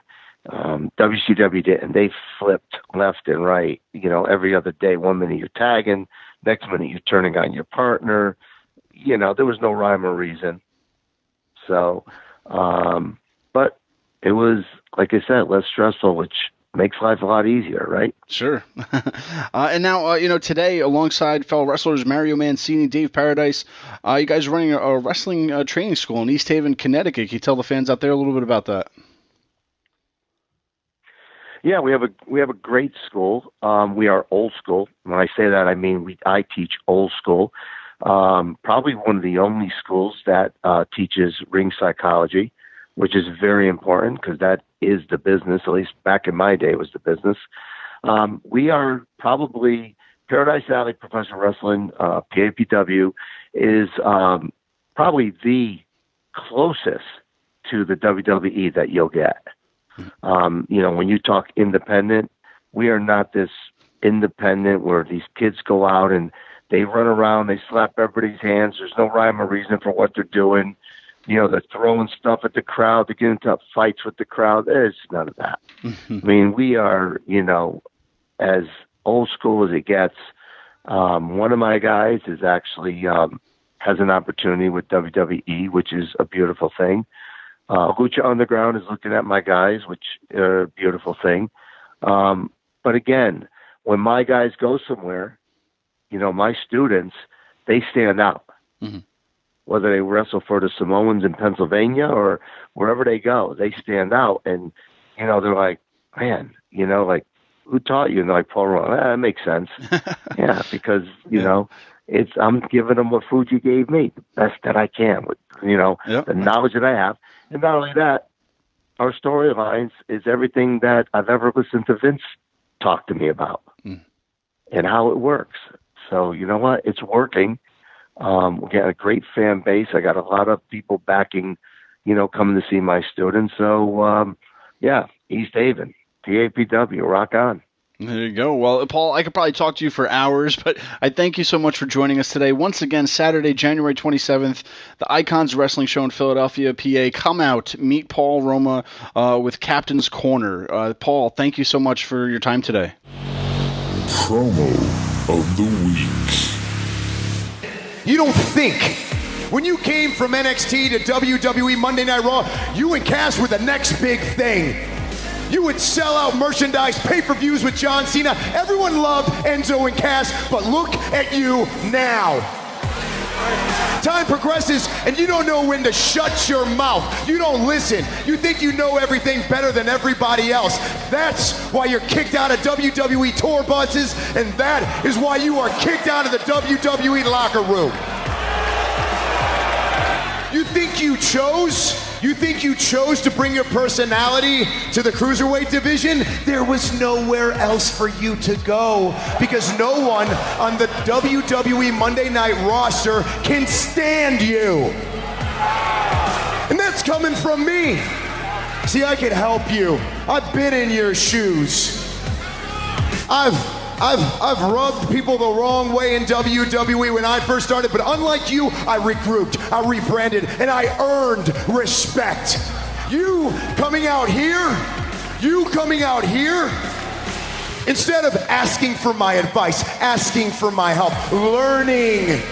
Speaker 1: WCW didn't. They flipped left and right, you know, every other day. 1 minute you're tagging, next minute you're turning on your partner. You know, there was no rhyme or reason. So, but it was, like I said, less stressful, which makes life a lot easier, right?
Speaker 5: Sure. And now, you know, today, alongside fellow wrestlers Mario Mancini, Dave Paradise, you guys are running a wrestling training school in East Haven, Connecticut. Can you tell the fans out there a little bit about that?
Speaker 1: Yeah, we have a great school. We are old school. When I say that, I mean I teach old school. Probably one of the only schools that teaches ring psychology, which is very important because that is the business. At least back in my day, it was the business. We are probably Paradise Alley Professional Wrestling, PAPW, is probably the closest to the WWE that you'll get. You know, when you talk independent, we are not this independent where these kids go out and they run around, they slap everybody's hands. There's no rhyme or reason for what they're doing. You know, they're throwing stuff at the crowd. They get into fights with the crowd. There's none of that. I mean, we are, you know, as old school as it gets. One of my guys is actually has an opportunity with WWE, which is a beautiful thing. Lucha Underground is looking at my guys, which are a beautiful thing. But again, when my guys go somewhere, you know, my students, they stand out. Mm-hmm. Whether they wrestle for the Samoans in Pennsylvania or wherever they go, they stand out. And, you know, they're like, man, you know, like, who taught you? And they're like, Paul Roma. That makes sense. Yeah, because, you know, I'm giving them what Fuji gave me, the best that I can with, you know, the knowledge that I have. And not only that, our storylines is everything that I've ever listened to Vince talk to me about and how it works. So, you know what? It's working. We got a great fan base. I got a lot of people backing, you know, coming to see my students. So, yeah, East Haven, PAPW, rock on.
Speaker 5: There you go. Well, Paul, I could probably talk to you for hours, but I thank you so much for joining us today. Once again, Saturday, January 27th, the Icons Wrestling Show in Philadelphia, PA. Come out, meet Paul Roma with Captain's Corner. Paul, thank you so much for your time today.
Speaker 6: Promo of the week.
Speaker 7: You don't think when you came from NXT to WWE Monday Night Raw, you and Cass were the next big thing. You would sell out merchandise, pay-per-views with John Cena. Everyone loved Enzo and Cass, but look at you now. Time progresses, and you don't know when to shut your mouth. You don't listen. You think you know everything better than everybody else. That's why you're kicked out of WWE tour buses, and that is why you are kicked out of the WWE locker room. You think you chose? You think you chose to bring your personality to the cruiserweight division? There was nowhere else for you to go because no one on the WWE Monday Night roster can stand you. And that's coming from me. See, I can help you. I've been in your shoes. I've rubbed people the wrong way in WWE when I first started, but unlike you, I regrouped, I rebranded, and I earned respect. You coming out here, instead of asking for my advice, asking for my help, learning,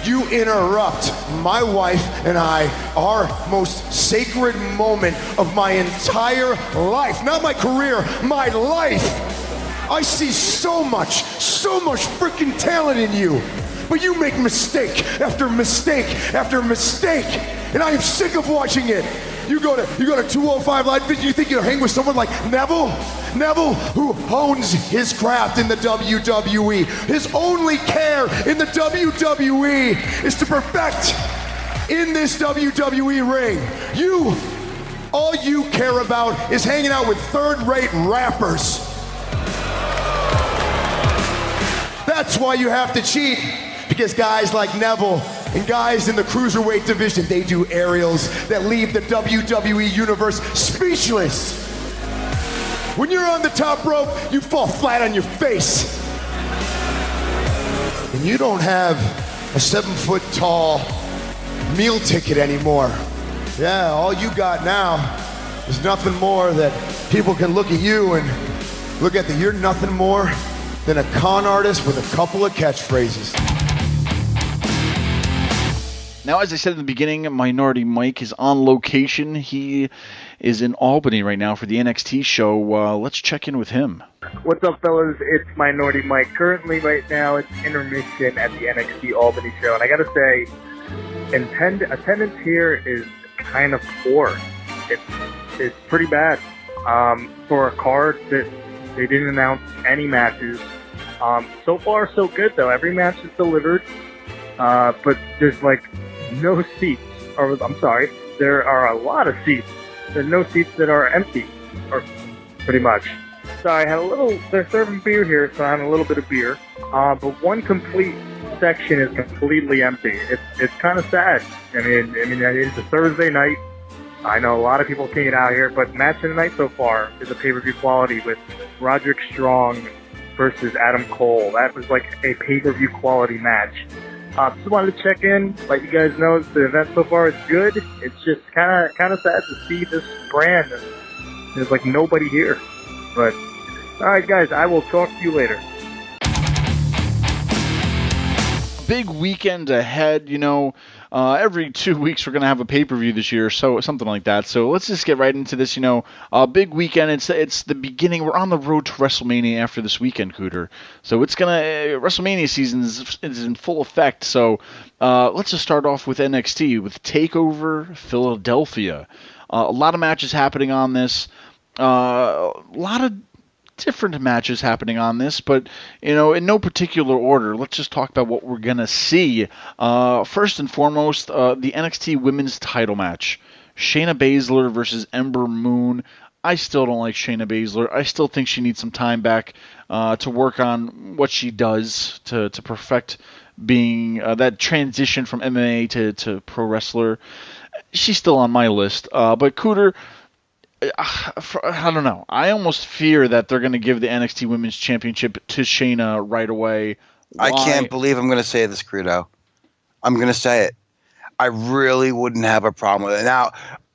Speaker 7: you interrupt my wife and I, our most sacred moment of my entire life, not my career, my life. I see so much freaking talent in you, but you make mistake after mistake after mistake, and I am sick of watching it. You go to 205 Live Vision, you think you'll hang with someone like Neville, who hones his craft in the WWE. His only care in the WWE is to perfect in this WWE ring. All you care about is hanging out with third-rate rappers. That's why you have to cheat, because guys like Neville and guys in the cruiserweight division, they do aerials that leave the WWE universe speechless. When you're on the top rope, you fall flat on your face. And you don't have a 7-foot-tall meal ticket anymore. Yeah, all you got now is nothing more that people can look at you and look at that you're nothing more than a con artist with a couple of catchphrases.
Speaker 3: Now, as I said in the beginning, Minority Mike is on location. He is in Albany right now for the NXT show. Let's check in with him.
Speaker 8: What's up, fellas? It's Minority Mike. Currently, right now, it's intermission at the NXT Albany show. And I got to say, attendance here is kind of poor. It's pretty bad. For a card that they didn't announce any matches. So far, so good, though. Every match is delivered, but there's, no seats. Or, I'm sorry, there are a lot of seats. There's no seats that are empty, or pretty much. So I had they're serving beer here, so I had a little bit of beer. But one complete section is completely empty. It's kind of sad. I mean, it's a Thursday night. I know a lot of people can't get out here, but match of the night so far is a pay-per-view quality with Roderick Strong versus Adam Cole. That was like a pay-per-view quality match. Just wanted to check in, let you guys know the event so far is good. It's just kind of sad to see this brand. There's nobody here. But all right, guys, I will talk to you later.
Speaker 3: Big weekend ahead, every 2 weeks we're going to have a pay-per-view this year, so something like that. So let's just get right into this, big weekend. It's the beginning. We're on the road to WrestleMania after this weekend, Cooter. So WrestleMania season is in full effect. So let's just start off with NXT, with TakeOver Philadelphia. A lot of matches happening on this. A lot of different matches happening on this, but in no particular order. Let's just talk about what we're gonna see. First and foremost, the NXT Women's Title match: Shayna Baszler versus Ember Moon. I still don't like Shayna Baszler. I still think she needs some time back to work on what she does to perfect being that transition from MMA to pro wrestler. She's still on my list, but Cooter, I don't know. I almost fear that they're going to give the NXT Women's Championship to Shayna right away.
Speaker 4: I can't believe I'm going to say this, Credo. I'm going to say it. I really wouldn't have a problem with it. Now,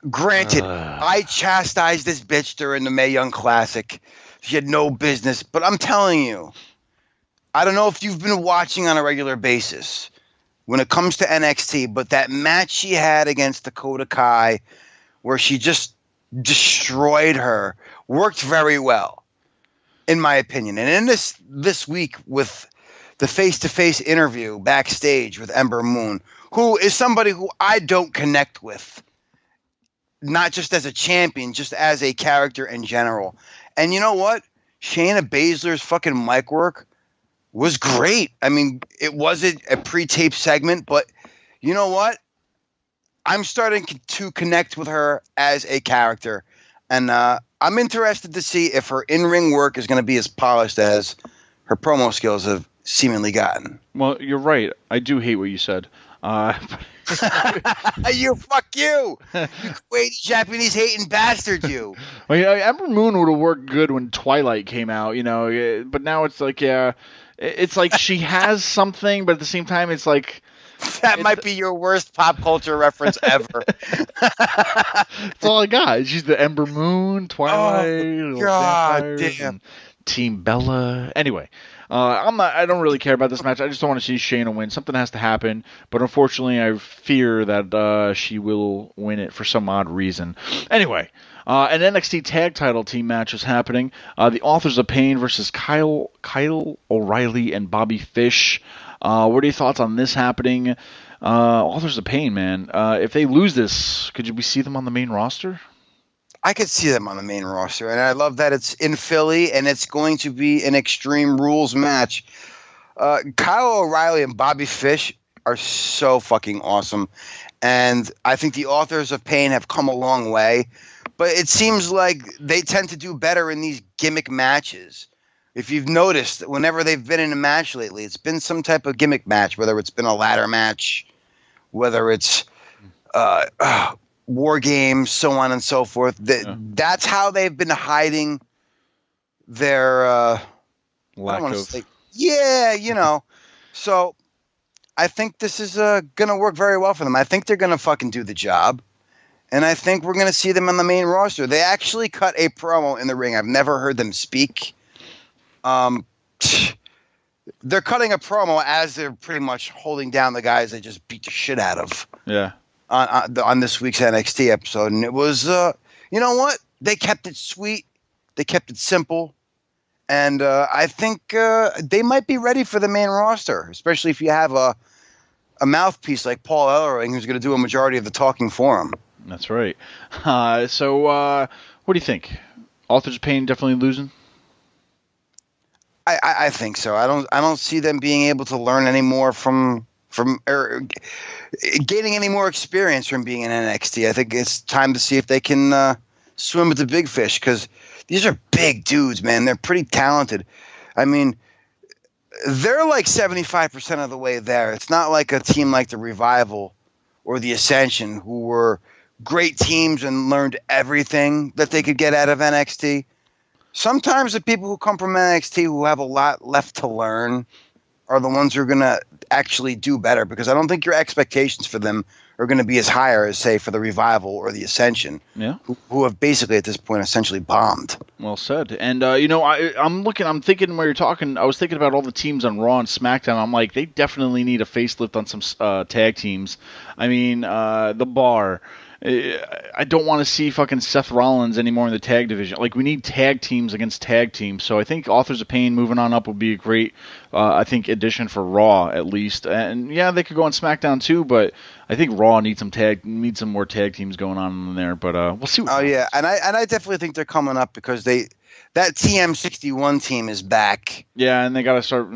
Speaker 4: granted, I chastised this bitch during the Mae Young Classic. She had no business. But I'm telling you, I don't know if you've been watching on a regular basis when it comes to NXT, but that match she had against Dakota Kai where she just destroyed her worked very well, in my opinion. And in this week with the face-to-face interview backstage with Ember Moon, who is somebody who I don't connect with, not just as a champion, just as a character in general. And you know what? Shayna Baszler's fucking mic work was great. I mean, it wasn't a pre-taped segment, but you know what? I'm starting to connect with her as a character. And I'm interested to see if her in-ring work is going to be as polished as her promo skills have seemingly gotten.
Speaker 3: Well, you're right. I do hate what you said.
Speaker 4: You fuck you! You Kuwaiti Japanese hating bastard, you.
Speaker 3: Well, you know, Ember Moon would have worked good when Twilight came out, you know, but now it's like, it's like she has something, but at the same time, it's like.
Speaker 4: That might be your worst pop culture reference ever.
Speaker 3: That's all I got. She's the Ember Moon, Twilight,
Speaker 4: oh, God damn.
Speaker 3: Team Bella. Anyway. I don't really care about this match. I just don't want to see Shayna win. Something has to happen, but unfortunately, I fear that she will win it for some odd reason. Anyway, an NXT Tag Title Team match is happening. The Authors of Pain versus Kyle O'Reilly and Bobby Fish. What are your thoughts on this happening? Authors of Pain, man. If they lose this, could we see them on the main roster?
Speaker 4: I could see them on the main roster, and I love that it's in Philly, and it's going to be an Extreme Rules match. Kyle O'Reilly and Bobby Fish are so fucking awesome, and I think the Authors of Pain have come a long way, but it seems like they tend to do better in these gimmick matches. If you've noticed, whenever they've been in a match lately, it's been some type of gimmick match, whether it's been a ladder match, whether it's War Games, so on and so forth. That's how they've been hiding their
Speaker 3: lack of.
Speaker 4: You know. So I think this is going to work very well for them. I think they're going to fucking do the job, and I think we're going to see them on the main roster. They actually cut a promo in the ring. I've never heard them speak. They're cutting a promo as they're pretty much holding down the guys they just beat the shit out of.
Speaker 3: Yeah.
Speaker 4: On this week's NXT episode, and it was, you know what? They kept it sweet, they kept it simple, and I think they might be ready for the main roster, especially if you have a mouthpiece like Paul Ellering who's going to do a majority of the talking for him.
Speaker 3: That's right. So, what do you think? Authors of Pain definitely losing.
Speaker 4: I think so. I don't see them being able to learn any more from gaining any more experience from being in NXT. I think it's time to see if they can swim with the big fish, because these are big dudes, man. They're pretty talented. I mean, they're like 75% of the way there. It's not like a team like the Revival or the Ascension, who were great teams and learned everything that they could get out of NXT. Sometimes the people who come from NXT who have a lot left to learn are the ones who are going to actually do better, because I don't think your expectations for them are going to be as high as, say, for the Revival or the Ascension, who have basically at this point essentially bombed.
Speaker 3: Well said. And, you know, I'm thinking while you're talking, I was thinking about all the teams on Raw and SmackDown. I'm like, they definitely need a facelift on some tag teams. I mean, The Bar. I don't want to see fucking Seth Rollins anymore in the tag division. Like, we need tag teams against tag teams. So I think Authors of Pain moving on up would be a great, I think, addition for Raw at least. And yeah, they could go on SmackDown too, but I think Raw needs some more tag teams going on in there. But we'll see.
Speaker 4: Yeah, and I definitely think they're coming up, because that TM61 team is back.
Speaker 3: Yeah, and they got to start,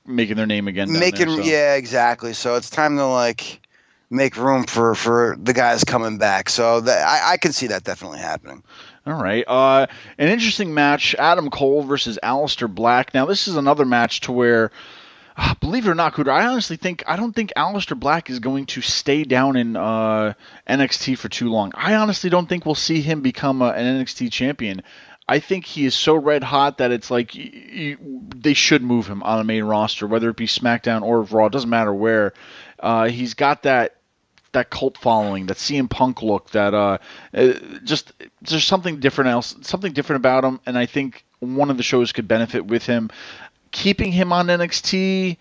Speaker 3: making their name again.
Speaker 4: Yeah, exactly. So it's time to make room for the guys coming back. So I can see that definitely happening.
Speaker 3: All right. An interesting match, Adam Cole versus Aleister Black. Now, this is another match to where Believe it or not, Cooter, I don't think Aleister Black is going to stay down in NXT for too long. I honestly don't think we'll see him become an NXT champion. I think he is so red hot that it's like they should move him on the main roster, whether it be SmackDown or Raw. It doesn't matter where. He's got that cult following, that CM Punk look, that just there's something different about him, and I think one of the shows could benefit with him. Keeping him on NXT,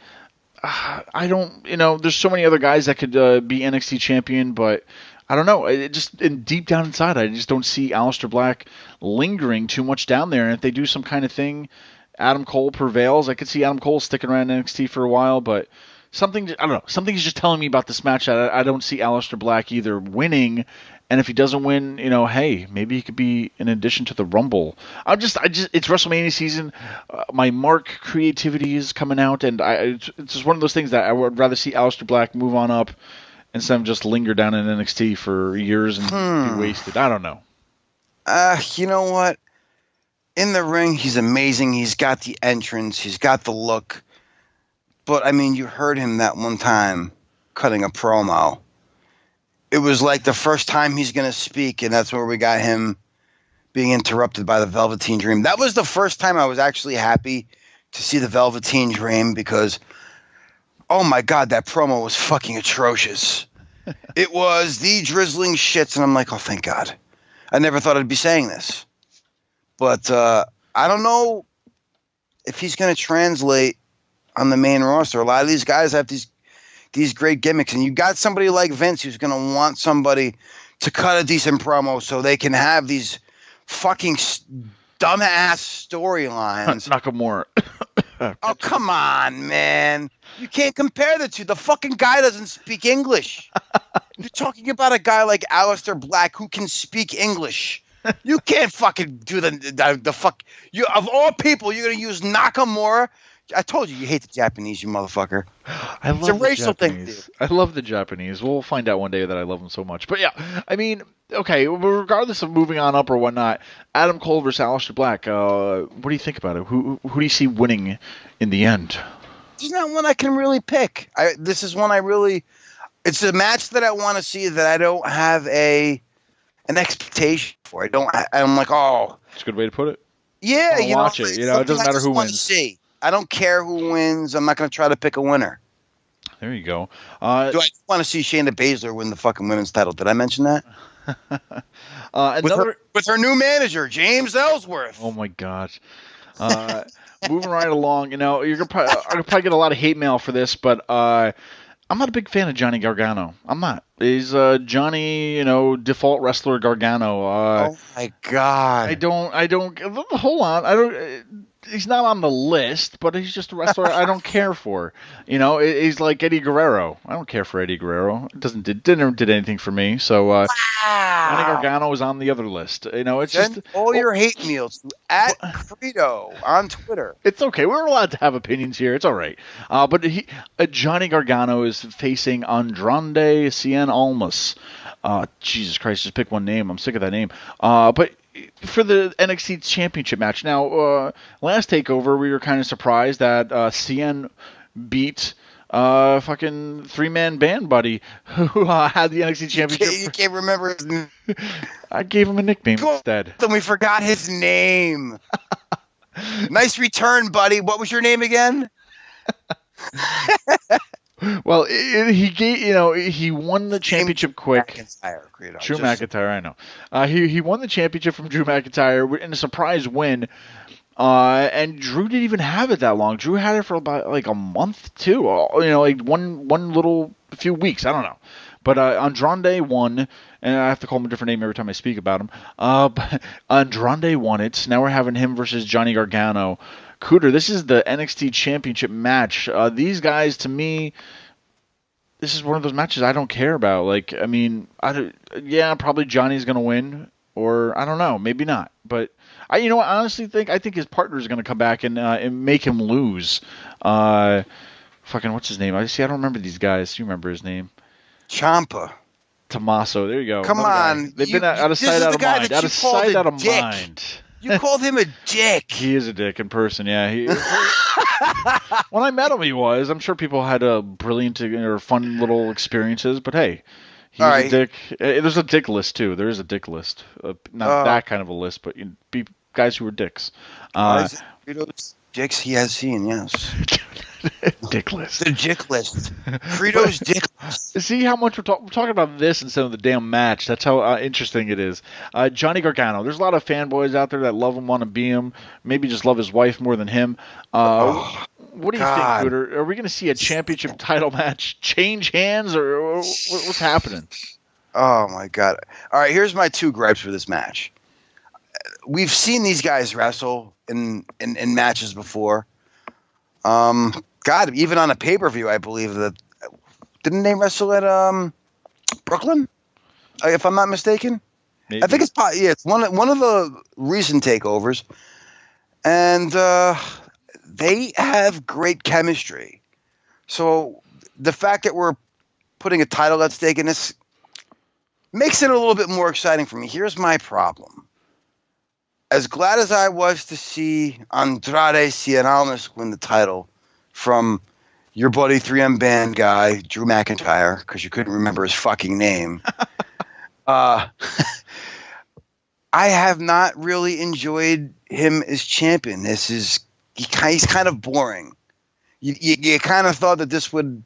Speaker 3: I don't, there's so many other guys that could be NXT champion, but I don't know. Deep down inside, I just don't see Aleister Black lingering too much down there. And if they do some kind of thing, Adam Cole prevails. I could see Adam Cole sticking around NXT for a while, but something's just telling me about this match that I don't see Aleister Black either winning. And if he doesn't win, hey, maybe he could be an addition to the Rumble. It's WrestleMania season. My Mark creativity is coming out, and it's just one of those things that I would rather see Aleister Black move on up instead of just linger down in NXT for years and be wasted. I don't know.
Speaker 4: You know what? In the ring, he's amazing. He's got the entrance. He's got the look. But, I mean, you heard him that one time cutting a promo. It was like the first time he's going to speak, and that's where we got him being interrupted by the Velveteen Dream. That was the first time I was actually happy to see the Velveteen Dream because, oh my God, that promo was fucking atrocious. It was the drizzling shits, and I'm like, oh, thank God. I never thought I'd be saying this. But I don't know if he's going to translate on the main roster. A lot of these guys have these great gimmicks, and you got somebody like Vince who's going to want somebody to cut a decent promo so they can have these fucking dumbass storylines.
Speaker 3: Nakamura.
Speaker 4: Oh, come on, man. You can't compare the two. The fucking guy doesn't speak English. You're talking about a guy like Aleister Black who can speak English. You can't fucking do the fuck. You, of all people, you're going to use Nakamura. I told you hate the Japanese, you motherfucker. It's a racial thing, dude.
Speaker 3: I love the Japanese. We'll find out one day that I love them so much. But yeah, I mean, okay, regardless of moving on up or whatnot, Adam Cole versus Aleister Black, what do you think about it? Who do you see winning in the end?
Speaker 4: There's not one I can really pick. This is one I really... It's a match that I want to see that I don't have an expectation for. I'm like, oh...
Speaker 3: That's a good way to put it.
Speaker 4: Yeah,
Speaker 3: watch it. It doesn't matter who wins.
Speaker 4: See. I don't care who wins. I'm not going to try to pick a winner.
Speaker 3: There you go.
Speaker 4: Do I want to see Shayna Baszler win the fucking women's title? Did I mention that? With her new manager, James Ellsworth.
Speaker 3: Oh my God. Moving right along, you're gonna probably get a lot of hate mail for this, but I'm not a big fan of Johnny Gargano. I'm not. He's Johnny, default wrestler Gargano.
Speaker 4: Oh my God.
Speaker 3: I don't. Hold on. He's not on the list, but he's just a wrestler I don't care for. He's like Eddie Guerrero. I don't care for Eddie Guerrero. It did anything for me. So Johnny Gargano is on the other list. It's just
Speaker 4: all your hate meals at Credo on Twitter.
Speaker 3: It's okay. We're allowed to have opinions here. It's all right. But Johnny Gargano is facing Andrade Cien Almas. Jesus Christ, just pick one name. I'm sick of that name. But for the NXT Championship match. Now, last TakeOver, we were kind of surprised that Cien beat fucking three-man band buddy who had the NXT Championship.
Speaker 4: You can't remember his name.
Speaker 3: I gave him a nickname instead.
Speaker 4: Then we forgot his name. Nice return, buddy. What was your name again?
Speaker 3: Well, he won the championship quick. Drew McIntyre, I know. He won the championship from Drew McIntyre in a surprise win. And Drew didn't even have it that long. Drew had it for about like a month too. Like one little few weeks. I don't know. But Andrade won, and I have to call him a different name every time I speak about him. But Andrade won it. Now we're having him versus Johnny Gargano. Cooter, this is the NXT Championship match. These guys, to me, this is one of those matches I don't care about. Like, I mean, probably Johnny's going to win, or I don't know, maybe not. But I honestly think his partner is going to come back and make him lose. Fucking what's his name? I don't remember these guys. You remember his name?
Speaker 4: Ciampa.
Speaker 3: Tommaso. There you go.
Speaker 4: Come on,
Speaker 3: they've been out of sight, out of mind. Out of sight, out of mind.
Speaker 4: You called him a dick.
Speaker 3: He is a dick in person, yeah. When I met him, he was. I'm sure people had brilliant or fun little experiences, but hey, he was a dick. There's a dick list too. There is a dick list. Not that kind of a list, but guys who were dicks.
Speaker 4: Frito's dicks he has seen, yes.
Speaker 3: Dick list.
Speaker 4: The dick list. Frito's dick list.
Speaker 3: See how much we're talking about this instead of the damn match. That's how interesting it is. Johnny Gargano. There's a lot of fanboys out there that love him, want to be him. Maybe just love his wife more than him. What do you think, Cooter? Are we going to see a championship title match change hands, or what's happening?
Speaker 4: Oh, my God. All right, here's my 2 gripes for this match. We've seen these guys wrestle in matches before. God, even on a pay-per-view, I believe that didn't they wrestle at Brooklyn, if I'm not mistaken? Maybe. I think it's one of the recent takeovers, and they have great chemistry. So the fact that we're putting a title at stake in this makes it a little bit more exciting for me. Here's my problem. As glad as I was to see Andrade Cien Almas win the title from your buddy 3M band guy, Drew McIntyre, because you couldn't remember his fucking name, I have not really enjoyed him as champion. He's kind of boring. You kind of thought that this would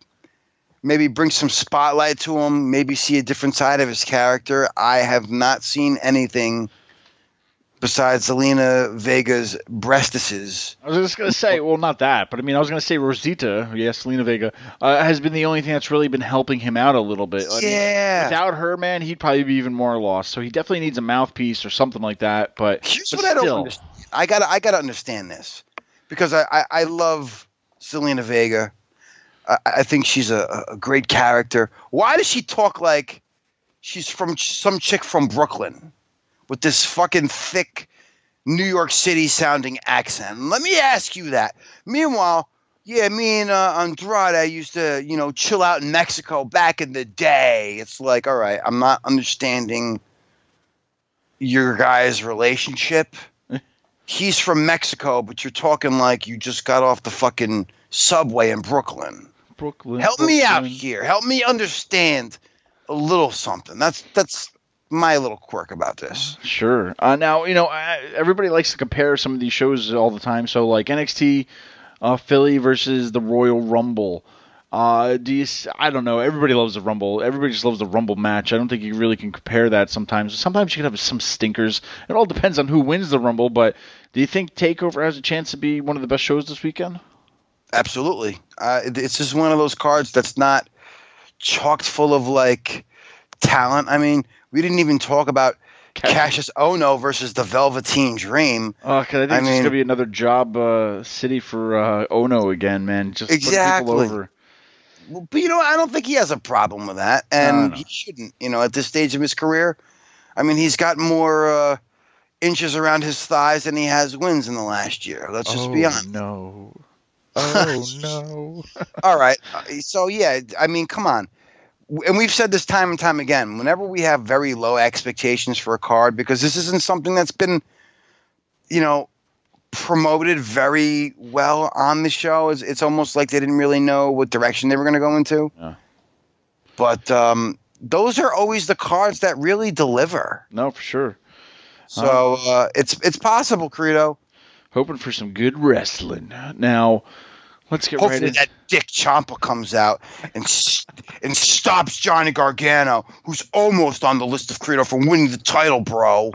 Speaker 4: maybe bring some spotlight to him, maybe see a different side of his character. I have not seen anything besides Zelina Vega's breastises.
Speaker 3: I was just going to say, well, not that, but I was going to say Rosita, yes, Zelina Vega, has been the only thing that's really been helping him out a little bit. Without her, man, he'd probably be even more lost. So he definitely needs a mouthpiece or something like that. But
Speaker 4: here's what I don't understand. I gotta understand this, because I love Zelina Vega. I think she's a great character. Why does she talk like she's from some chick from Brooklyn with this fucking thick New York City sounding accent? Let me ask you that. Meanwhile, me and Andrade used to, chill out in Mexico back in the day. It's like, all right, I'm not understanding your guys' relationship. He's from Mexico, but you're talking like you just got off the fucking subway in Brooklyn. Help me out here. Help me understand a little something. That's my little quirk about this.
Speaker 3: Sure. Now, everybody likes to compare some of these shows all the time. So, like NXT Philly versus the Royal Rumble. I don't know. Everybody loves the Rumble. Everybody just loves the Rumble match. I don't think you really can compare that sometimes. Sometimes you can have some stinkers. It all depends on who wins the Rumble. But do you think TakeOver has a chance to be one of the best shows this weekend?
Speaker 4: Absolutely. It's just one of those cards that's not chocked full of, talent. We didn't even talk about Cassius Ohno versus the Velveteen Dream.
Speaker 3: Oh, because I think it's going to be another job city for Ohno again, man. Just
Speaker 4: exactly.
Speaker 3: Put people over.
Speaker 4: Well, but, I don't think he has a problem with that. And he shouldn't, at this stage of his career. He's got more inches around his thighs than he has wins in the last year. Let's just be honest.
Speaker 3: No. Oh, no.
Speaker 4: All right. So, yeah, come on. And we've said this time and time again, whenever we have very low expectations for a card, because this isn't something that's been, promoted very well on the show. It's almost like they didn't really know what direction they were going to go into. Yeah. But those are always the cards that really deliver.
Speaker 3: No, for sure.
Speaker 4: So it's possible, Credo.
Speaker 3: Hoping for some good wrestling. Now, let's get
Speaker 4: Hopefully
Speaker 3: right in.
Speaker 4: that Dick Ciampa comes out and stops Johnny Gargano, who's almost on the list of Credo for winning the title, bro.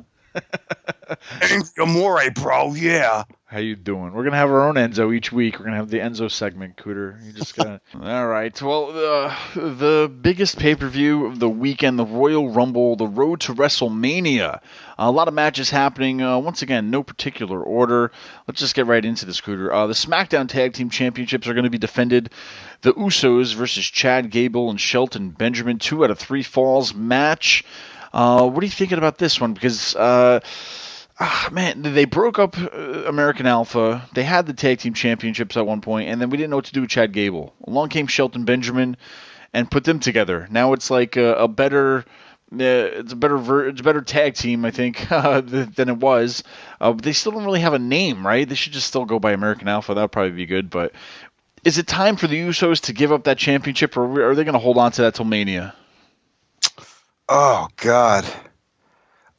Speaker 4: Amore, bro, yeah.
Speaker 3: How you doing? We're gonna have our own Enzo each week. We're gonna have the Enzo segment, Cooter. You just gotta. All right. Well, the biggest pay-per-view of the weekend, the Royal Rumble, the road to WrestleMania. A lot of matches happening. Once again, no particular order. Let's just get right into this, Cooter. The SmackDown Tag Team Championships are going to be defended. The Usos versus Chad Gable and Shelton Benjamin. 2 out of 3 falls match. What are you thinking about this one? Because, man, they broke up American Alpha. They had the Tag Team Championships at one point, and then we didn't know what to do with Chad Gable. Along came Shelton Benjamin and put them together. Now it's like a better it's a better tag team, I think, than it was. But they still don't really have a name, right? They should just still go by American Alpha. That would probably be good. But is it time for the Usos to give up that championship, or are they going to hold on to that till Mania?
Speaker 4: Oh, God.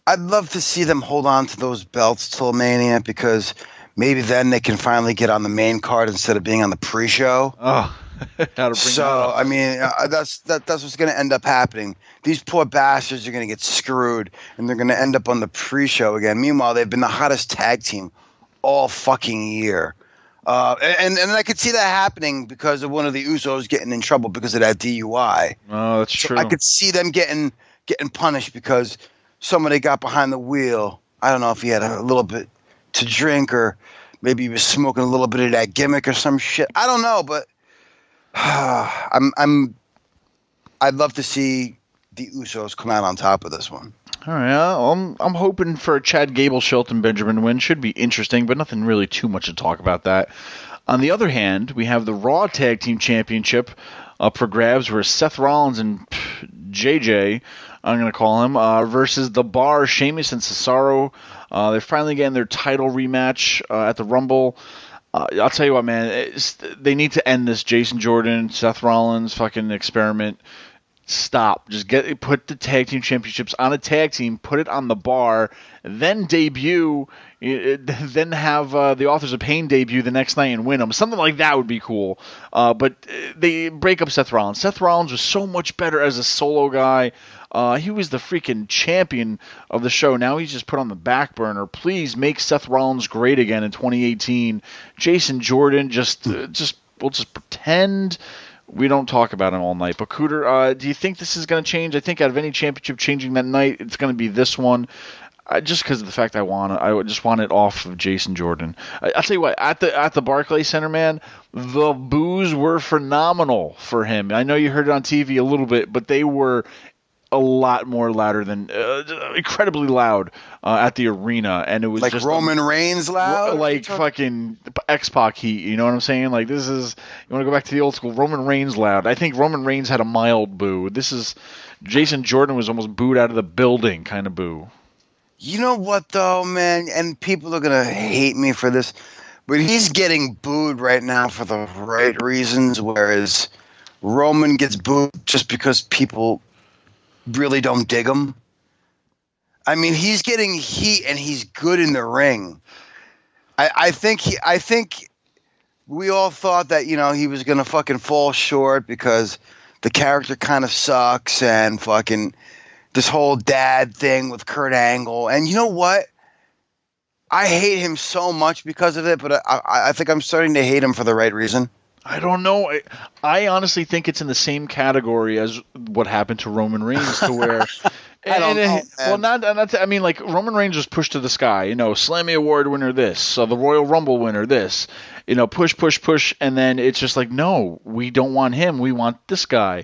Speaker 4: I'd love to see them hold on to those belts till Mania, because maybe then they can finally get on the main card instead of being on the pre-show.
Speaker 3: Oh, how to bring that up.
Speaker 4: I mean, that's what's going to end up happening. These poor bastards are going to get screwed, and they're going to end up on the pre-show again. Meanwhile, they've been the hottest tag team all fucking year. And I could see that happening because of one of the Usos getting in trouble because of that DUI.
Speaker 3: Oh, that's true.
Speaker 4: I could see them getting punished because somebody got behind the wheel. I don't know if he had a little bit to drink, or maybe he was smoking a little bit of that gimmick or some shit. I don't know, but I'd love to see the Usos come out on top of this one.
Speaker 3: All right, I'm hoping for a Chad Gable, Shelton Benjamin win. Should be interesting, but nothing really too much to talk about that. On the other hand, we have the Raw Tag Team Championship up for grabs, where Seth Rollins and JJ, I'm going to call him, versus The Bar, Sheamus and Cesaro. They're finally getting their title rematch at the Rumble. I'll tell you what, man, they need to end this Jason Jordan, Seth Rollins fucking experiment. Stop. Just put the tag team championships on a tag team, put it on The Bar, then debut, then have the Authors of Pain debut the next night and win them. Something like that would be cool. But they break up Seth Rollins. Seth Rollins was so much better as a solo guy. He was the freaking champion of the show. Now he's just put on the back burner. Please make Seth Rollins great again in 2018. Jason Jordan, we'll just pretend we don't talk about him all night. But Cooter, do you think this is going to change? I think out of any championship changing that night, it's going to be this one. Just because of the fact I just want it off of Jason Jordan. I'll tell you what, at the Barclays Center, man, the boos were phenomenal for him. I know you heard it on TV a little bit, but they were a lot more louder than incredibly loud at the arena, and it was
Speaker 4: like
Speaker 3: just
Speaker 4: Roman Reigns loud,
Speaker 3: like fucking X-Pac heat. You know what I'm saying? Like, this is, you want to go back to the old school, Roman Reigns loud. I think Roman Reigns had a mild boo. This is Jason Jordan was almost booed out of the building kind of boo.
Speaker 4: You know what though, man? And people are gonna hate me for this, but he's getting booed right now for the right reasons, whereas Roman gets booed just because people really don't dig him. I mean, he's getting heat and he's good in the ring. I think we all thought that, he was gonna fucking fall short because the character kind of sucks and fucking this whole dad thing with Kurt Angle. And you know what? I hate him so much because of it, but I think I'm starting to hate him for the right reason.
Speaker 3: I don't know. I honestly think it's in the same category as what happened to Roman Reigns, to where
Speaker 4: I don't know.
Speaker 3: Well, not. I mean, like, Roman Reigns was pushed to the sky. Slammy Award winner, this. The Royal Rumble winner, this. Push, and then it's just like, no, we don't want him. We want this guy.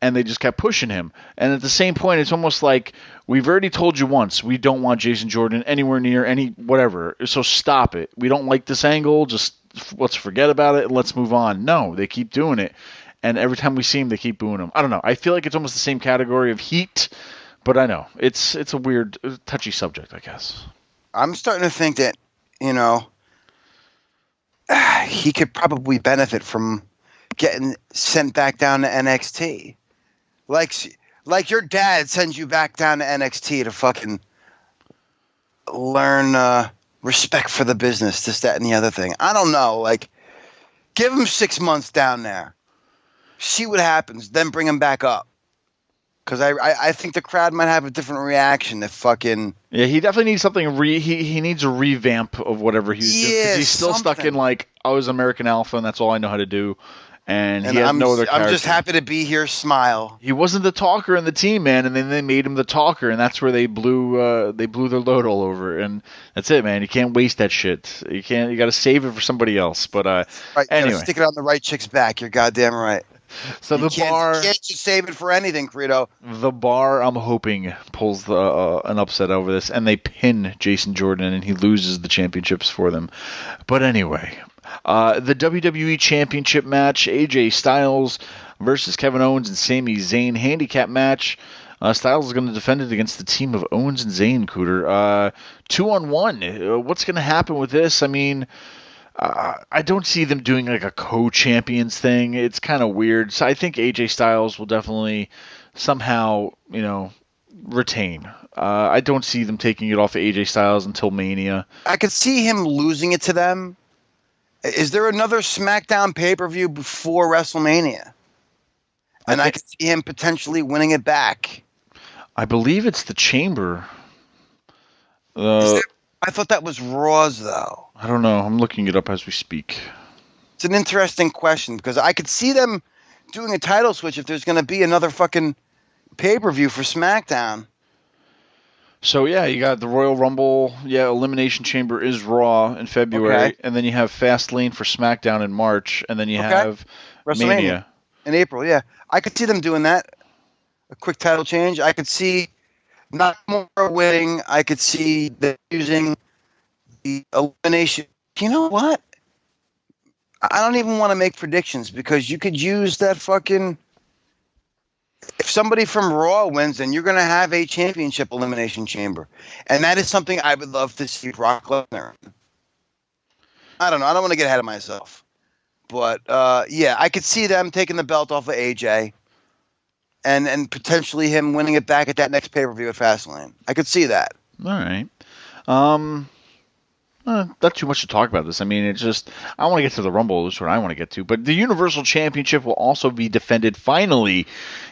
Speaker 3: And they just kept pushing him. And at the same point, it's almost like, we've already told you once, we don't want Jason Jordan anywhere near any whatever. So stop it. We don't like this angle. Just let's forget about it and let's move on. No, they keep doing it. And every time we see him, they keep booing him. I don't know. I feel like it's almost the same category of heat, but I know. It's a weird, touchy subject, I guess.
Speaker 4: I'm starting to think that, he could probably benefit from getting sent back down to NXT. Like your dad sends you back down to NXT to fucking learn respect for the business, this, that, and the other thing. I don't know. Like, give him 6 months down there. See what happens. Then bring him back up. Because I think the crowd might have a different reaction if fucking...
Speaker 3: Yeah, he definitely needs something... He needs a revamp of whatever he's doing. Because he's still stuck in, like, I was American Alpha and that's all I know how to do. And he has no other character.
Speaker 4: I'm just happy to be here, smile.
Speaker 3: He wasn't the talker in the team, man, and then they made him the talker, and that's where they blew their load all over. And that's it, man. You can't waste that shit. You got to save it for somebody else. But
Speaker 4: right,
Speaker 3: anyway.
Speaker 4: Stick it on the right chick's back. You're goddamn right.
Speaker 3: So
Speaker 4: you can't just save it for anything, Credo.
Speaker 3: The Bar, I'm hoping, pulls an upset over this, and they pin Jason Jordan, and he loses the championships for them. But anyway, the WWE Championship match, AJ Styles versus Kevin Owens and Sami Zayn handicap match. Styles is going to defend it against the team of Owens and Zayn, Cooter. 2-on-1. What's going to happen with this? I mean, I don't see them doing like a co-champions thing. It's kind of weird. So I think AJ Styles will definitely somehow, retain. I don't see them taking it off of AJ Styles until Mania.
Speaker 4: I could see him losing it to them. Is there another SmackDown pay-per-view before WrestleMania? And I could see him potentially winning it back.
Speaker 3: I believe it's the Chamber.
Speaker 4: I thought that was Raw's, though.
Speaker 3: I don't know. I'm looking it up as we speak.
Speaker 4: It's an interesting question because I could see them doing a title switch if there's going to be another fucking pay-per-view for SmackDown.
Speaker 3: So, yeah, you got the Royal Rumble. Yeah, Elimination Chamber is Raw in February. Okay. And then you have Fastlane for SmackDown in March. And then you have
Speaker 4: WrestleMania
Speaker 3: Mania
Speaker 4: in April, yeah. I could see them doing that. A quick title change. I could see Nakamura winning. I could see them using the elimination. You know what? I don't even want to make predictions because you could use that fucking... If somebody from Raw wins, then you're going to have a championship elimination chamber. And that is something I would love to see Brock Lesnar. I don't know. I don't want to get ahead of myself. But, yeah, I could see them taking the belt off of AJ and potentially him winning it back at that next pay-per-view at Fastlane. I could see that.
Speaker 3: All right. Not too much to talk about this. I mean, it's just, I want to get to the Rumble. That's what I want to get to. But the Universal Championship will also be defended finally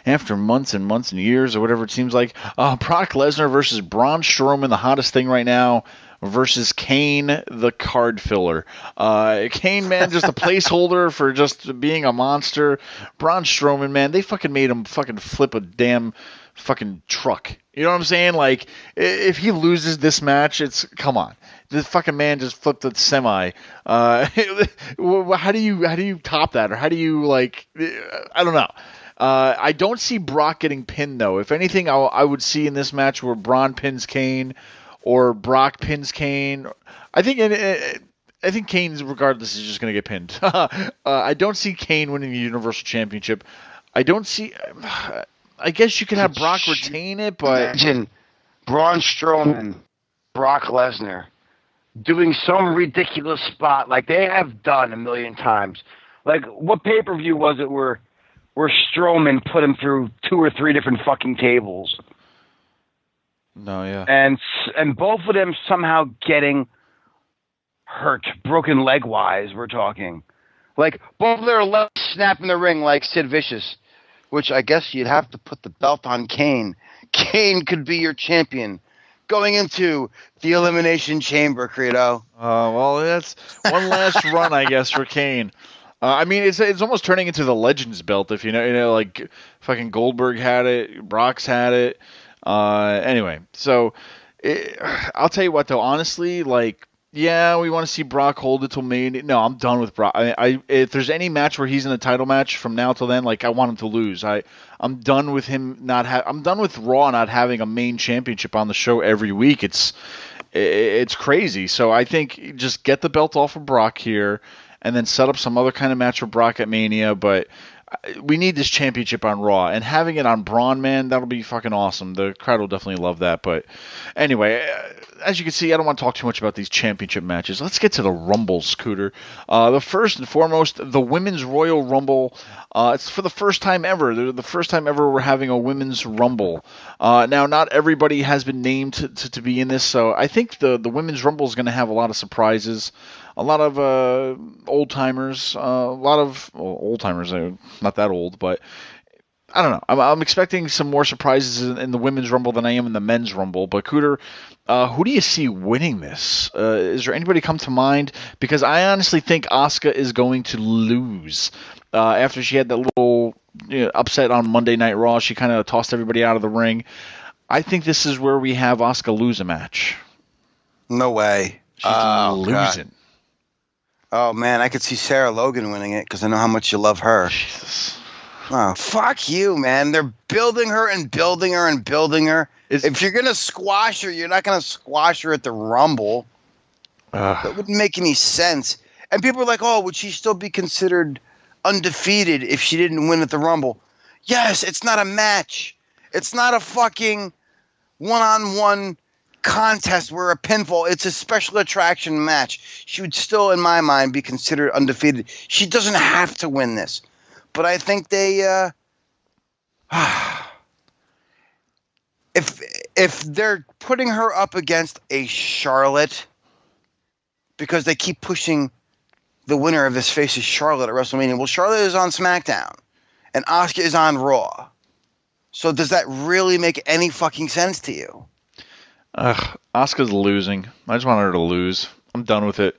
Speaker 3: after months and months and years or whatever it seems like. Brock Lesnar versus Braun Strowman, the hottest thing right now, versus Kane, the card filler. Kane, man, just a placeholder for just being a monster. Braun Strowman, man, they fucking made him fucking flip a damn fucking truck. You know what I'm saying? Like, if he loses this match, it's, come on. This fucking man just flipped the semi. How do you top that? Or how do you, like, I don't know. I don't see Brock getting pinned, though. If anything, I would see in this match where Braun pins Kane or Brock pins Kane. I think Kane's, regardless, is just going to get pinned. I don't see Kane winning the Universal Championship. I don't see... I guess you could have Brock retain it, but...
Speaker 9: Imagine Braun Strowman, Brock Lesnar, doing some ridiculous spot like they have done a million times. Like, what pay-per-view was it where Strowman put him through 2 or 3 different fucking tables?
Speaker 3: No, yeah.
Speaker 9: And both of them somehow getting hurt, broken leg-wise, we're talking. Like, both of their legs snap in the ring like Sid Vicious. Which I guess you'd have to put the belt on Kane. Kane could be your champion going into the Elimination Chamber, Credo.
Speaker 3: Well, that's one last run, I guess, for Kane. I mean, it's almost turning into the Legends belt, if you know, like fucking Goldberg had it, Brock's had it. Anyway, so I'll tell you what, though, honestly, like, yeah, we want to see Brock hold it till Mania. No, I'm done with Brock. If there's any match where he's in a title match from now till then, like, I want him to lose. I'm done with him not. I'm done with Raw not having a main championship on the show every week. It's crazy. So I think just get the belt off of Brock here, and then set up some other kind of match for Brock at Mania. But we need this championship on Raw, and having it on Braun, man, that'll be fucking awesome. The crowd will definitely love that. But anyway, as you can see, I don't want to talk too much about these championship matches. Let's get to the Rumble, Scooter. The first and foremost, the Women's Royal Rumble. It's for the first time ever. The first time ever we're having a Women's Rumble. Now, not everybody has been named to be in this, so I think the Women's Rumble is going to have a lot of surprises. A lot of old-timers, old-timers, not that old, but I don't know. I'm expecting some more surprises in the Women's Rumble than I am in the Men's Rumble. But Cooter, who do you see winning this? Is there anybody come to mind? Because I honestly think Asuka is going to lose. After she had that little upset on Monday Night Raw, she kind of tossed everybody out of the ring. I think this is where we have Asuka lose a match.
Speaker 4: No way.
Speaker 3: She's losing.
Speaker 4: God. Oh, man, I could see Sarah Logan winning it because I know how much you love her.
Speaker 3: Jesus.
Speaker 4: Oh, fuck you, man. They're building her and building her and building her. If you're going to squash her, you're not going to squash her at the Rumble. That wouldn't make any sense. And people are like, oh, would she still be considered undefeated if she didn't win at the Rumble? Yes, it's not a match. It's not a fucking one-on-one contest where a pinfall. It's a special attraction match. She would still, in my mind, be considered undefeated. She doesn't have to win this, but I think they. If they're putting her up against a Charlotte, because they keep pushing the winner of this faces Charlotte at WrestleMania. Well, Charlotte is on SmackDown, and Asuka is on Raw. So does that really make any fucking sense to you?
Speaker 3: Asuka's losing. I just want her to lose. I'm done with it.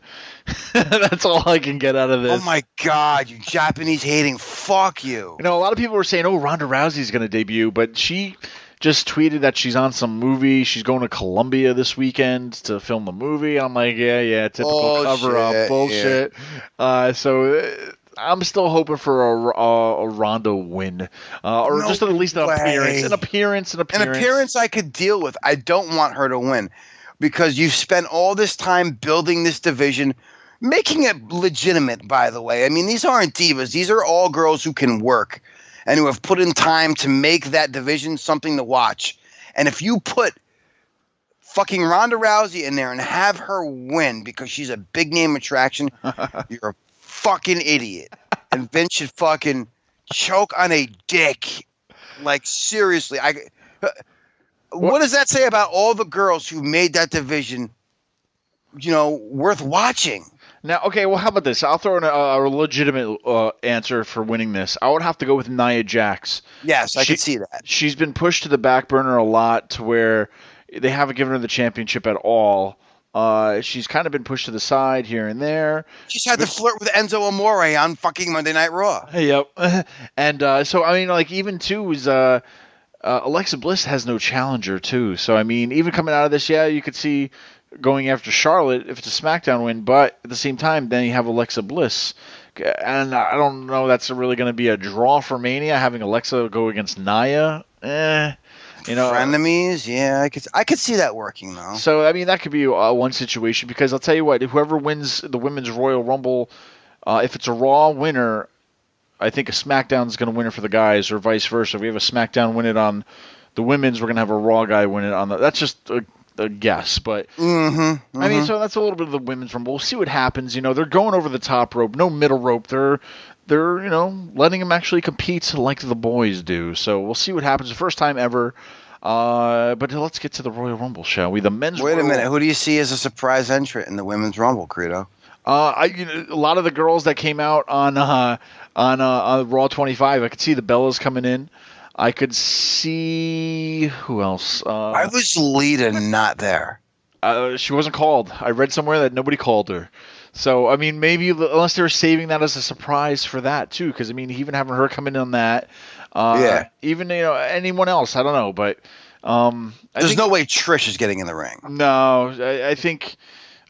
Speaker 3: That's all I can get out of this.
Speaker 4: Oh my God, you Japanese hating. Fuck you.
Speaker 3: You know, a lot of people were saying, oh, Ronda Rousey's going to debut, but she just tweeted that she's on some movie. She's going to Colombia this weekend to film the movie. I'm like, yeah, typical cover-up bullshit. Yeah. So I'm still hoping for a Ronda win, or just at least an appearance. An appearance
Speaker 4: I could deal with. I don't want her to win because you've spent all this time building this division, making it legitimate, by the way. I mean, these aren't divas. These are all girls who can work and who have put in time to make that division something to watch. And if you put fucking Ronda Rousey in there and have her win because she's a big name attraction, you're a fucking idiot. And Vince should fucking choke on a dick. Like, seriously. What does that say about all the girls who made that division, worth watching?
Speaker 3: Now, okay, well, how about this? I'll throw in a legitimate answer for winning this. I would have to go with Nia Jax.
Speaker 4: Yes, I could see that.
Speaker 3: She's been pushed to the back burner a lot to where they haven't given her the championship at all. She's kind of been pushed to the side here and there.
Speaker 4: She's had to flirt with Enzo Amore on fucking Monday Night Raw.
Speaker 3: Yep. And so, I mean, like, even, too, is Alexa Bliss has no challenger, too. So, I mean, even coming out of this, you could see going after Charlotte if it's a SmackDown win, but at the same time, then you have Alexa Bliss. And I don't know that's really going to be a draw for Mania, having Alexa go against Nia.
Speaker 4: Frenemies, yeah, I could see that working, though.
Speaker 3: So, I mean, that could be one situation, because I'll tell you what, whoever wins the Women's Royal Rumble, if it's a Raw winner, I think a SmackDown's going to win it for the guys, or vice versa. If we have a SmackDown win it on the Women's, we're going to have a Raw guy win it on the... That's just a guess, but I mean, so that's a little bit of the Women's Rumble. We'll see what happens. They're going over the top rope, no middle rope. They're letting them actually compete like the boys do. So we'll see what happens. The first time ever. But let's get to the Royal Rumble, shall we? The men's.
Speaker 4: Wait a minute. Who do you see as a surprise entrant in the Women's Rumble, Credo?
Speaker 3: A lot of the girls that came out on Raw 25. I could see the Bellas coming in. I could see who else.
Speaker 4: Why was Lita not there?
Speaker 3: She wasn't called. I read somewhere that nobody called her. So, I mean, maybe unless they're saving that as a surprise for that, too. Because, I mean, even having her come in on that. Even, anyone else, I don't know. But
Speaker 4: there's no way Trish is getting in the ring.
Speaker 3: No,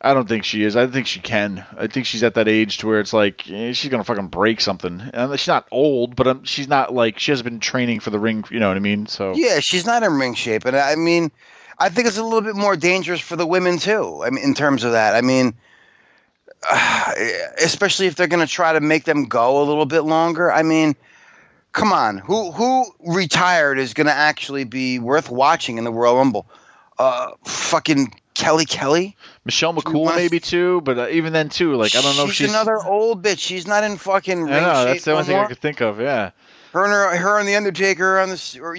Speaker 3: I don't think she is. I think she can. I think she's at that age to where it's like she's gonna fucking break something. And she's not old, but she's not like she hasn't been training for the ring. You know what I mean? So
Speaker 4: yeah, she's not in ring shape, and I mean, I think it's a little bit more dangerous for the women too. I mean, in terms of that, I mean, especially if they're gonna try to make them go a little bit longer. I mean, come on, who retired is gonna actually be worth watching in the Royal Rumble? Fucking Kelly?
Speaker 3: Michelle McCool maybe too, but even then too, like I don't know if she's
Speaker 4: another old bitch. She's not in fucking ring shape.
Speaker 3: That's the only thing I could think of. Yeah,
Speaker 4: her and the Undertaker on this, or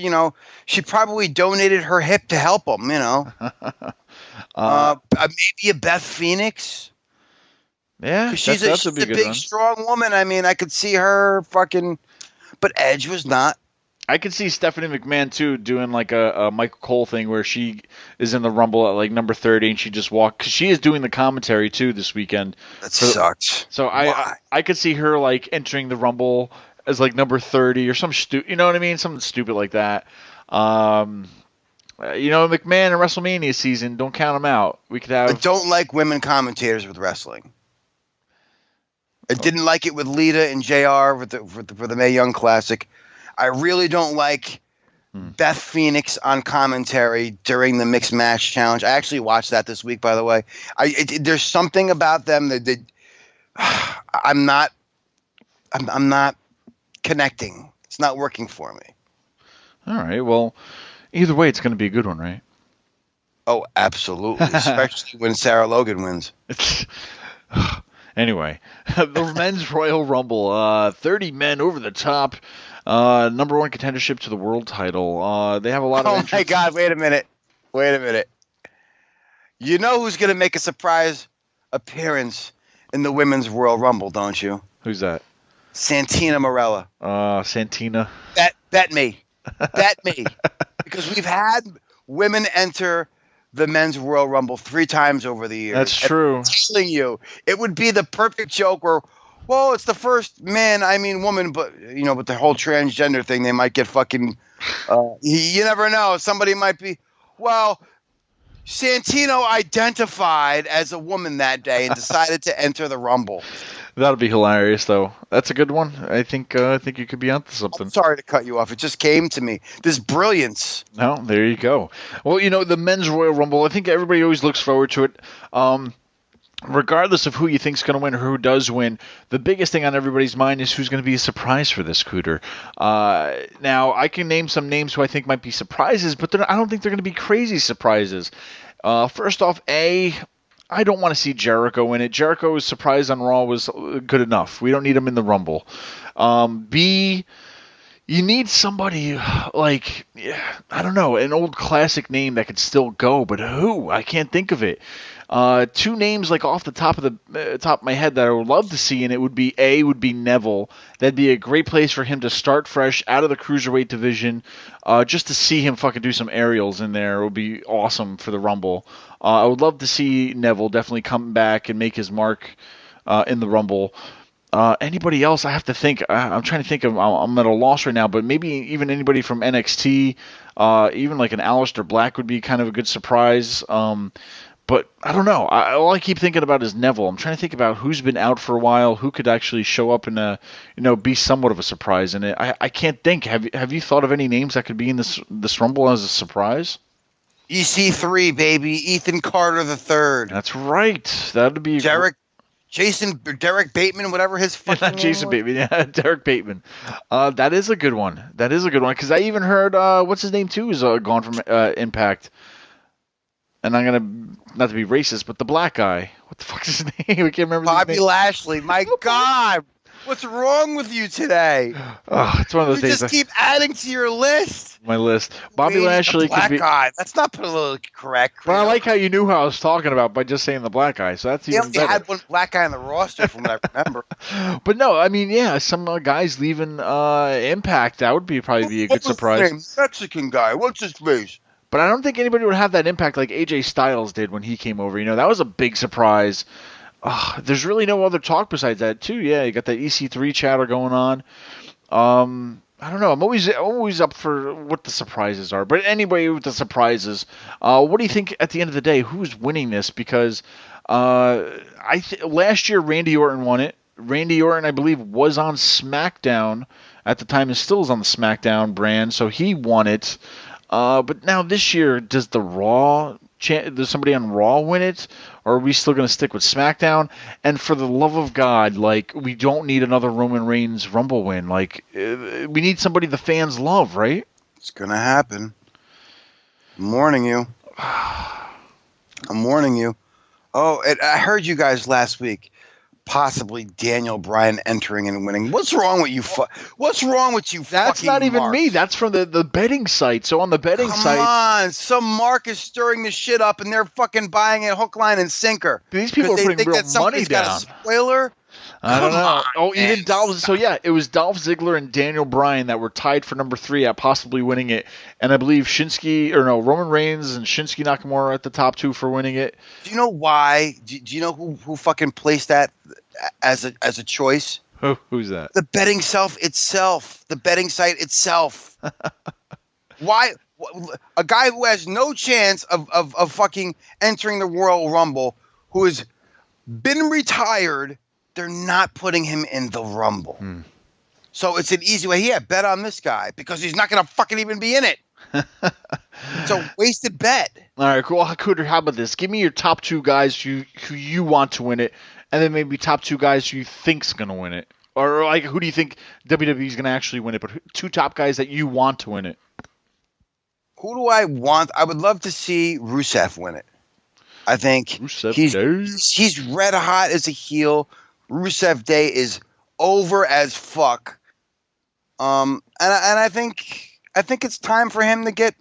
Speaker 4: she probably donated her hip to help him. Maybe a Beth Phoenix.
Speaker 3: Yeah,
Speaker 4: she's a big strong woman. I mean, I could see her fucking, but Edge was not.
Speaker 3: I could see Stephanie McMahon, too, doing like a Michael Cole thing where she is in the Rumble at like number 30 and she just walks. Because she is doing the commentary, too, this weekend.
Speaker 4: That sucks.
Speaker 3: So I could see her like entering the Rumble as like number 30 or some stupid, you know what I mean? Something stupid like that. McMahon in WrestleMania season, don't count him out. We could have.
Speaker 4: I don't like women commentators with wrestling. I didn't like it with Lita and JR for the Mae Young Classic. I really don't like Beth Phoenix on commentary during the Mixed Match Challenge. I actually watched that this week, by the way. There's something about them that I'm not connecting. It's not working for me.
Speaker 3: All right. Well, either way, it's going to be a good one, right?
Speaker 4: Oh, absolutely. Especially when Sarah Logan wins.
Speaker 3: Anyway, the men's Royal Rumble, 30 men over the top, number one contendership to the world title. They have a lot of.
Speaker 4: Oh my God! Wait a minute. You know who's going to make a surprise appearance in the women's Royal Rumble, don't you?
Speaker 3: Who's that?
Speaker 4: Santina Marella.
Speaker 3: Santina.
Speaker 4: Bet me. Because we've had women enter the men's Royal Rumble 3 times over the years.
Speaker 3: That's true.
Speaker 4: I'm telling you, it would be the perfect joke where, well, it's the first woman, but with the whole transgender thing, they might get fucking. You never know. Somebody might be. Well, Santino identified as a woman that day and decided to enter the Rumble.
Speaker 3: That'll be hilarious, though. That's a good one. I think you could be onto something.
Speaker 4: I'm sorry to cut you off. It just came to me. This brilliance.
Speaker 3: No, there you go. Well, the men's Royal Rumble, I think everybody always looks forward to it. Regardless of who you think's going to win or who does win, the biggest thing on everybody's mind is who's going to be a surprise for this, Cooter. Now, I can name some names who I think might be surprises, but I don't think they're going to be crazy surprises. First off, I don't want to see Jericho in it. Jericho's surprise on Raw was good enough. We don't need him in the Rumble. B, you need somebody like, I don't know, an old classic name that could still go, but who? I can't think of it. 2 names like off the top of my head that I would love to see, and it would be Neville. That'd be a great place for him to start fresh out of the cruiserweight division. Just to see him fucking do some aerials in there would be awesome for the Rumble. I would love to see Neville definitely come back and make his mark in the Rumble. Anybody else? I have to think. I'm trying to think of. I'm at a loss right now, but maybe even anybody from NXT, even like an Aleister Black would be kind of a good surprise. But I don't know. All I keep thinking about is Neville. I'm trying to think about who's been out for a while, who could actually show up and be somewhat of a surprise in it. I can't think. Have you thought of any names that could be in this Rumble as a surprise?
Speaker 4: EC3, baby, Ethan Carter III.
Speaker 3: That's right. That'd be
Speaker 4: Derek Bateman, whatever his fucking name
Speaker 3: Jason Bateman, yeah, Derek Bateman. That is a good one. Because I even heard what's his name too is gone from Impact. And I'm gonna not to be racist, but the black guy. What the fuck is his name? I can't remember.
Speaker 4: Bobby Lashley. My God, what's wrong with you today?
Speaker 3: Oh, it's one of those days.
Speaker 4: Just keep adding to your list.
Speaker 3: My list. Bobby Lashley
Speaker 4: black
Speaker 3: could be.
Speaker 4: Guy. That's not politically correct.
Speaker 3: But I like how you knew who I was talking about by just saying the black guy. So that's even better.
Speaker 4: They had one black guy on the roster, from what I remember.
Speaker 3: But no, I mean, yeah, some guys leaving Impact. That would probably be a good surprise.
Speaker 4: His name? Mexican guy. What's his face?
Speaker 3: But I don't think anybody would have that impact like AJ Styles did when he came over. That was a big surprise. There's really no other talk besides that, too. Yeah, you got that EC3 chatter going on. I don't know. I'm always up for what the surprises are. But anyway, with the surprises, what do you think at the end of the day? Who's winning this? Because last year Randy Orton won it. Randy Orton, I believe, was on SmackDown at the time and still is on the SmackDown brand, so he won it. But now this year, does somebody on Raw win it, or are we still going to stick with SmackDown? And for the love of God, we don't need another Roman Reigns Rumble win. We need somebody the fans love, right?
Speaker 4: It's going to happen. I'm warning you. Oh, I heard you guys last week. Possibly Daniel Bryan entering and winning. What's wrong with you? What's wrong with you?
Speaker 3: That's not even
Speaker 4: Mark?
Speaker 3: Me. That's from the betting site. So on the betting site,
Speaker 4: come on, some Mark is stirring the shit up, and they're fucking buying it hook, line, and sinker.
Speaker 3: These people are putting real money down.
Speaker 4: Got a spoiler.
Speaker 3: I don't know. Even Dolph. So yeah, it was Dolph Ziggler and Daniel Bryan that were tied for number 3 at possibly winning it, and I believe Roman Reigns and Shinsuke Nakamura at the top 2 for winning it.
Speaker 4: Do you know why? Do you know who fucking placed that as a choice?
Speaker 3: Who's that?
Speaker 4: The betting site itself. Why? A guy who has no chance of fucking entering the Royal Rumble, who has been retired. They're not putting him in the Rumble. So it's an easy way. Yeah, bet on this guy because he's not going to fucking even be in it. It's a wasted bet.
Speaker 3: All right, cool. Cooter, how about this? Give me your top 2 guys who you want to win it, and then maybe top 2 guys who you think's going to win it. Or who do you think WWE's going to actually win it, but 2 top guys that you want to win it?
Speaker 4: Who do I want? I would love to see Rusev win it. I think he's red hot as a heel. Rusev Day is over as fuck. And I think it's time for him to get,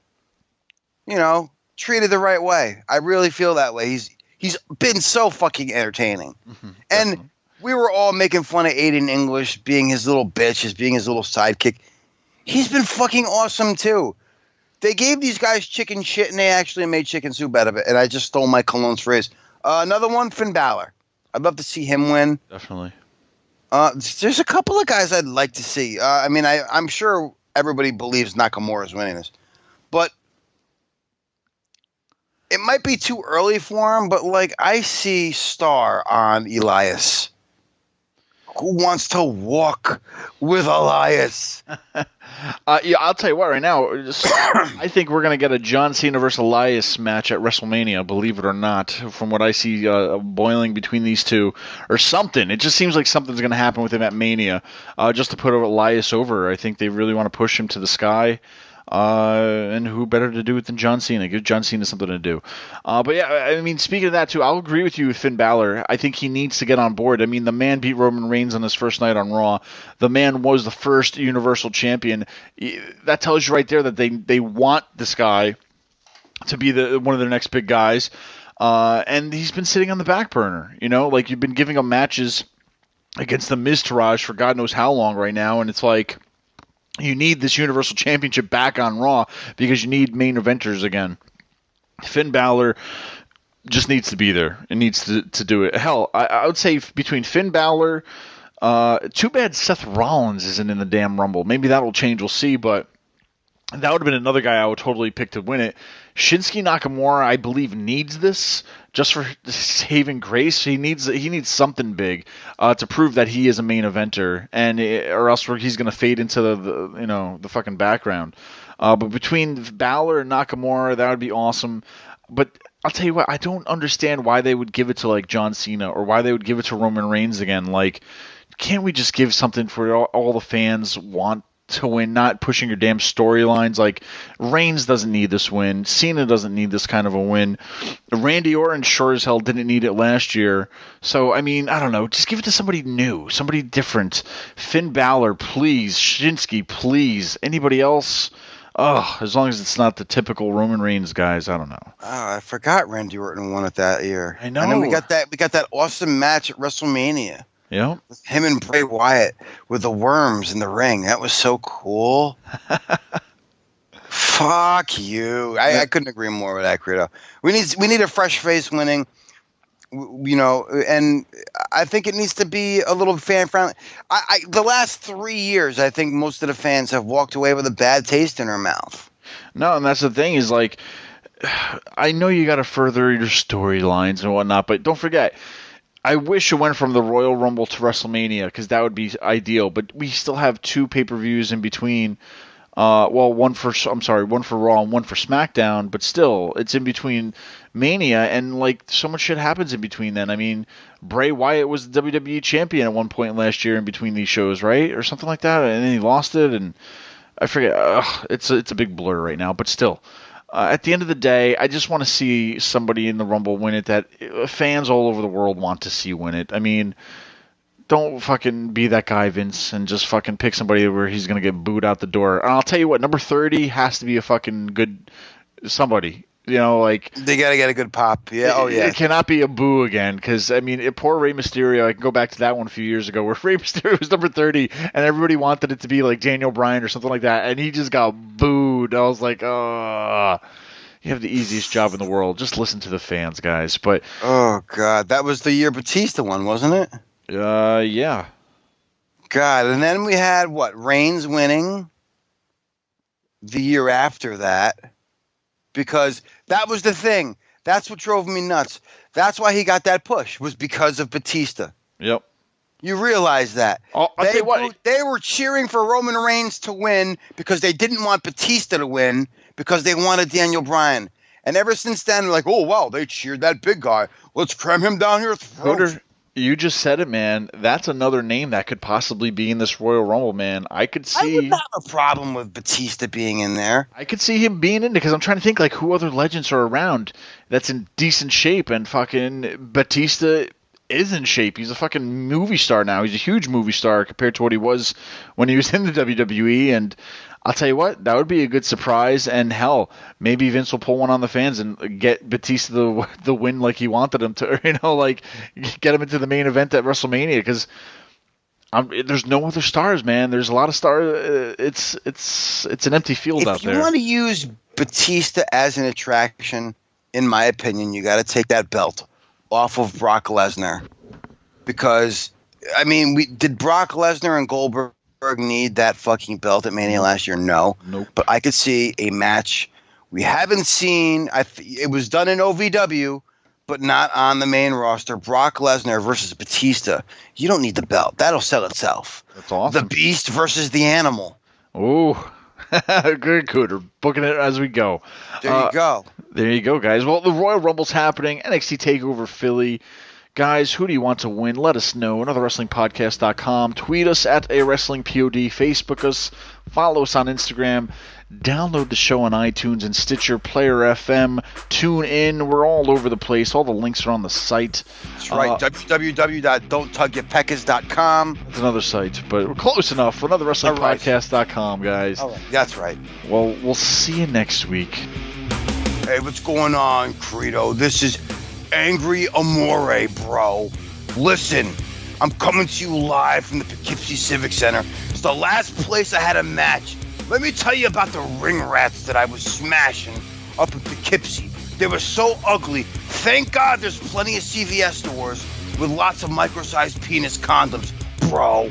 Speaker 4: treated the right way. I really feel that way. He's been so fucking entertaining. And we were all making fun of Aiden English being his little bitch, as being his little sidekick. He's been fucking awesome too. They gave these guys chicken shit, and they actually made chicken soup out of it. And I just stole Mike Cologne's phrase. Another one, Finn Balor. I'd love to see him win.
Speaker 3: Definitely.
Speaker 4: There's a couple of guys I'd like to see. I'm sure everybody believes Nakamura's winning this, but it might be too early for him. But I see Star on Elias. Who wants to walk with Elias?
Speaker 3: Yeah, I'll tell you what. Right now, I think we're gonna get a John Cena versus Elias match at WrestleMania. Believe it or not, from what I see boiling between these two, or something. It just seems like something's gonna happen with him at Mania, just to put Elias over. I think they really want to push him to the sky. And who better to do it than John Cena? Give John Cena something to do. But yeah, I mean, speaking of that too, I'll agree with you with Finn Balor. I think he needs to get on board. I mean, the man beat Roman Reigns on his first night on Raw. The man was the first Universal Champion. That tells you right there that they want this guy to be one of their next big guys. And he's been sitting on the back burner. You've been giving him matches against the Miztourage for God knows how long right now, and it's like, you need this Universal Championship back on Raw because you need main eventers again. Finn Balor just needs to be there. It needs to do it. Hell, I would say between Finn Balor, too bad Seth Rollins isn't in the damn Rumble. Maybe that'll change. We'll see, but that would have been another guy I would totally pick to win it. Shinsuke Nakamura, I believe, needs this just for saving grace. He needs something big to prove that he is a main eventer, or else he's going to fade into the fucking background. But between Balor and Nakamura, that would be awesome. But I'll tell you what, I don't understand why they would give it to John Cena or why they would give it to Roman Reigns again. Can't we just give something for all the fans want to win, not pushing your damn storylines? Reigns doesn't need this win. Cena doesn't need this kind of a win. Randy Orton sure as hell didn't need it last year. So, I mean, I don't know. Just give it to somebody new, somebody different. Finn Balor, please. Shinsuke, please. Anybody else? As long as it's not the typical Roman Reigns guys, I don't know.
Speaker 4: Oh, I forgot Randy Orton won it that year.
Speaker 3: I know.
Speaker 4: And then we got that awesome match at WrestleMania.
Speaker 3: Yeah.
Speaker 4: Him and Bray Wyatt with the worms in the ring. That was so cool. Fuck you. I couldn't agree more with that, Credo. We need a fresh face winning, and I think it needs to be a little fan friendly. The last 3 years, I think most of the fans have walked away with a bad taste in their mouth.
Speaker 3: No, and that's the thing is I know you got to further your storylines and whatnot, but don't forget, I wish it went from the Royal Rumble to WrestleMania because that would be ideal. But we still have 2 pay-per-views in between. One for Raw and one for SmackDown. But still, it's in between Mania, and so much shit happens in between then. I mean, Bray Wyatt was the WWE champion at one point last year in between these shows, right, or something like that, and then he lost it, and I forget. It's a big blur right now, but still. At the end of the day, I just want to see somebody in the Rumble win it that fans all over the world want to see win it. I mean, don't fucking be that guy, Vince, and just fucking pick somebody where he's going to get booed out the door. And I'll tell you what, number 30 has to be a fucking good somebody. They got
Speaker 4: to get a good pop. Yeah,
Speaker 3: It cannot be a boo again, because, I mean, poor Rey Mysterio, I can go back to that one a few years ago, where Rey Mysterio was number 30, and everybody wanted it to be Daniel Bryan or something like that, and he just got booed. I was like, you have the easiest job in the world. Just listen to the fans, guys. But
Speaker 4: oh, God, that was the year Batista won, wasn't it?
Speaker 3: Yeah.
Speaker 4: God, and then we had, Reigns winning the year after that. Because that was the thing. That's what drove me nuts. That's why he got that push, was because of Batista.
Speaker 3: Yep.
Speaker 4: You realize that.
Speaker 3: I'll tell you what.
Speaker 4: They were cheering for Roman Reigns to win because they didn't want Batista to win because they wanted Daniel Bryan. And ever since then, they're like, oh, wow, they cheered that big guy. Let's cram him down your throat.
Speaker 3: You just said it, man. That's another name that could possibly be in this Royal Rumble, man. I could see.
Speaker 4: I wouldn't have a problem with Batista being in there.
Speaker 3: I could see him being in it because I'm trying to think like who other legends are around that's in decent shape, and fucking Batista is in shape. He's a fucking movie star now. He's a huge movie star compared to what he was when he was in the WWE, and I'll tell you what, that would be a good surprise, and hell, maybe Vince will pull one on the fans and get Batista the win like he wanted him to, like get him into the main event at WrestleMania, because there's no other stars, man. There's a lot of stars. It's an empty field out there.
Speaker 4: If you want to use Batista as an attraction, in my opinion, you got to take that belt off of Brock Lesnar, because, I mean, did Brock Lesnar and Goldberg need that fucking belt at Mania last year? No.
Speaker 3: Nope.
Speaker 4: But I could see a match we haven't seen. It was done in OVW, but not on the main roster. Brock Lesnar versus Batista. You don't need the belt. That'll sell itself.
Speaker 3: That's awesome.
Speaker 4: The Beast versus the Animal.
Speaker 3: Oh, good. We're booking it as we go.
Speaker 4: There you go.
Speaker 3: There you go, guys. Well, the Royal Rumble's happening. NXT TakeOver Philly. Guys, who do you want to win? Let us know. AnotherWrestlingPodcast.com. Tweet us at AWrestlingPod. Facebook us. Follow us on Instagram. Download the show on iTunes and Stitcher, Player FM. Tune in. We're all over the place. All the links are on the site.
Speaker 4: That's right. www.don'ttugyourpeckers.com.
Speaker 3: That's another site, but we're close enough. AnotherWrestlingPodcast.com, guys.
Speaker 4: All right. That's right.
Speaker 3: Well, we'll see you next week.
Speaker 4: Hey, what's going on, Credo? This is Angry Amore, bro. Listen, I'm coming to you live from the Poughkeepsie Civic Center. It's the last place I had a match. Let me tell you about the ring rats that I was smashing up in Poughkeepsie. They were so ugly. Thank God there's plenty of CVS stores with lots of micro-sized penis condoms, bro.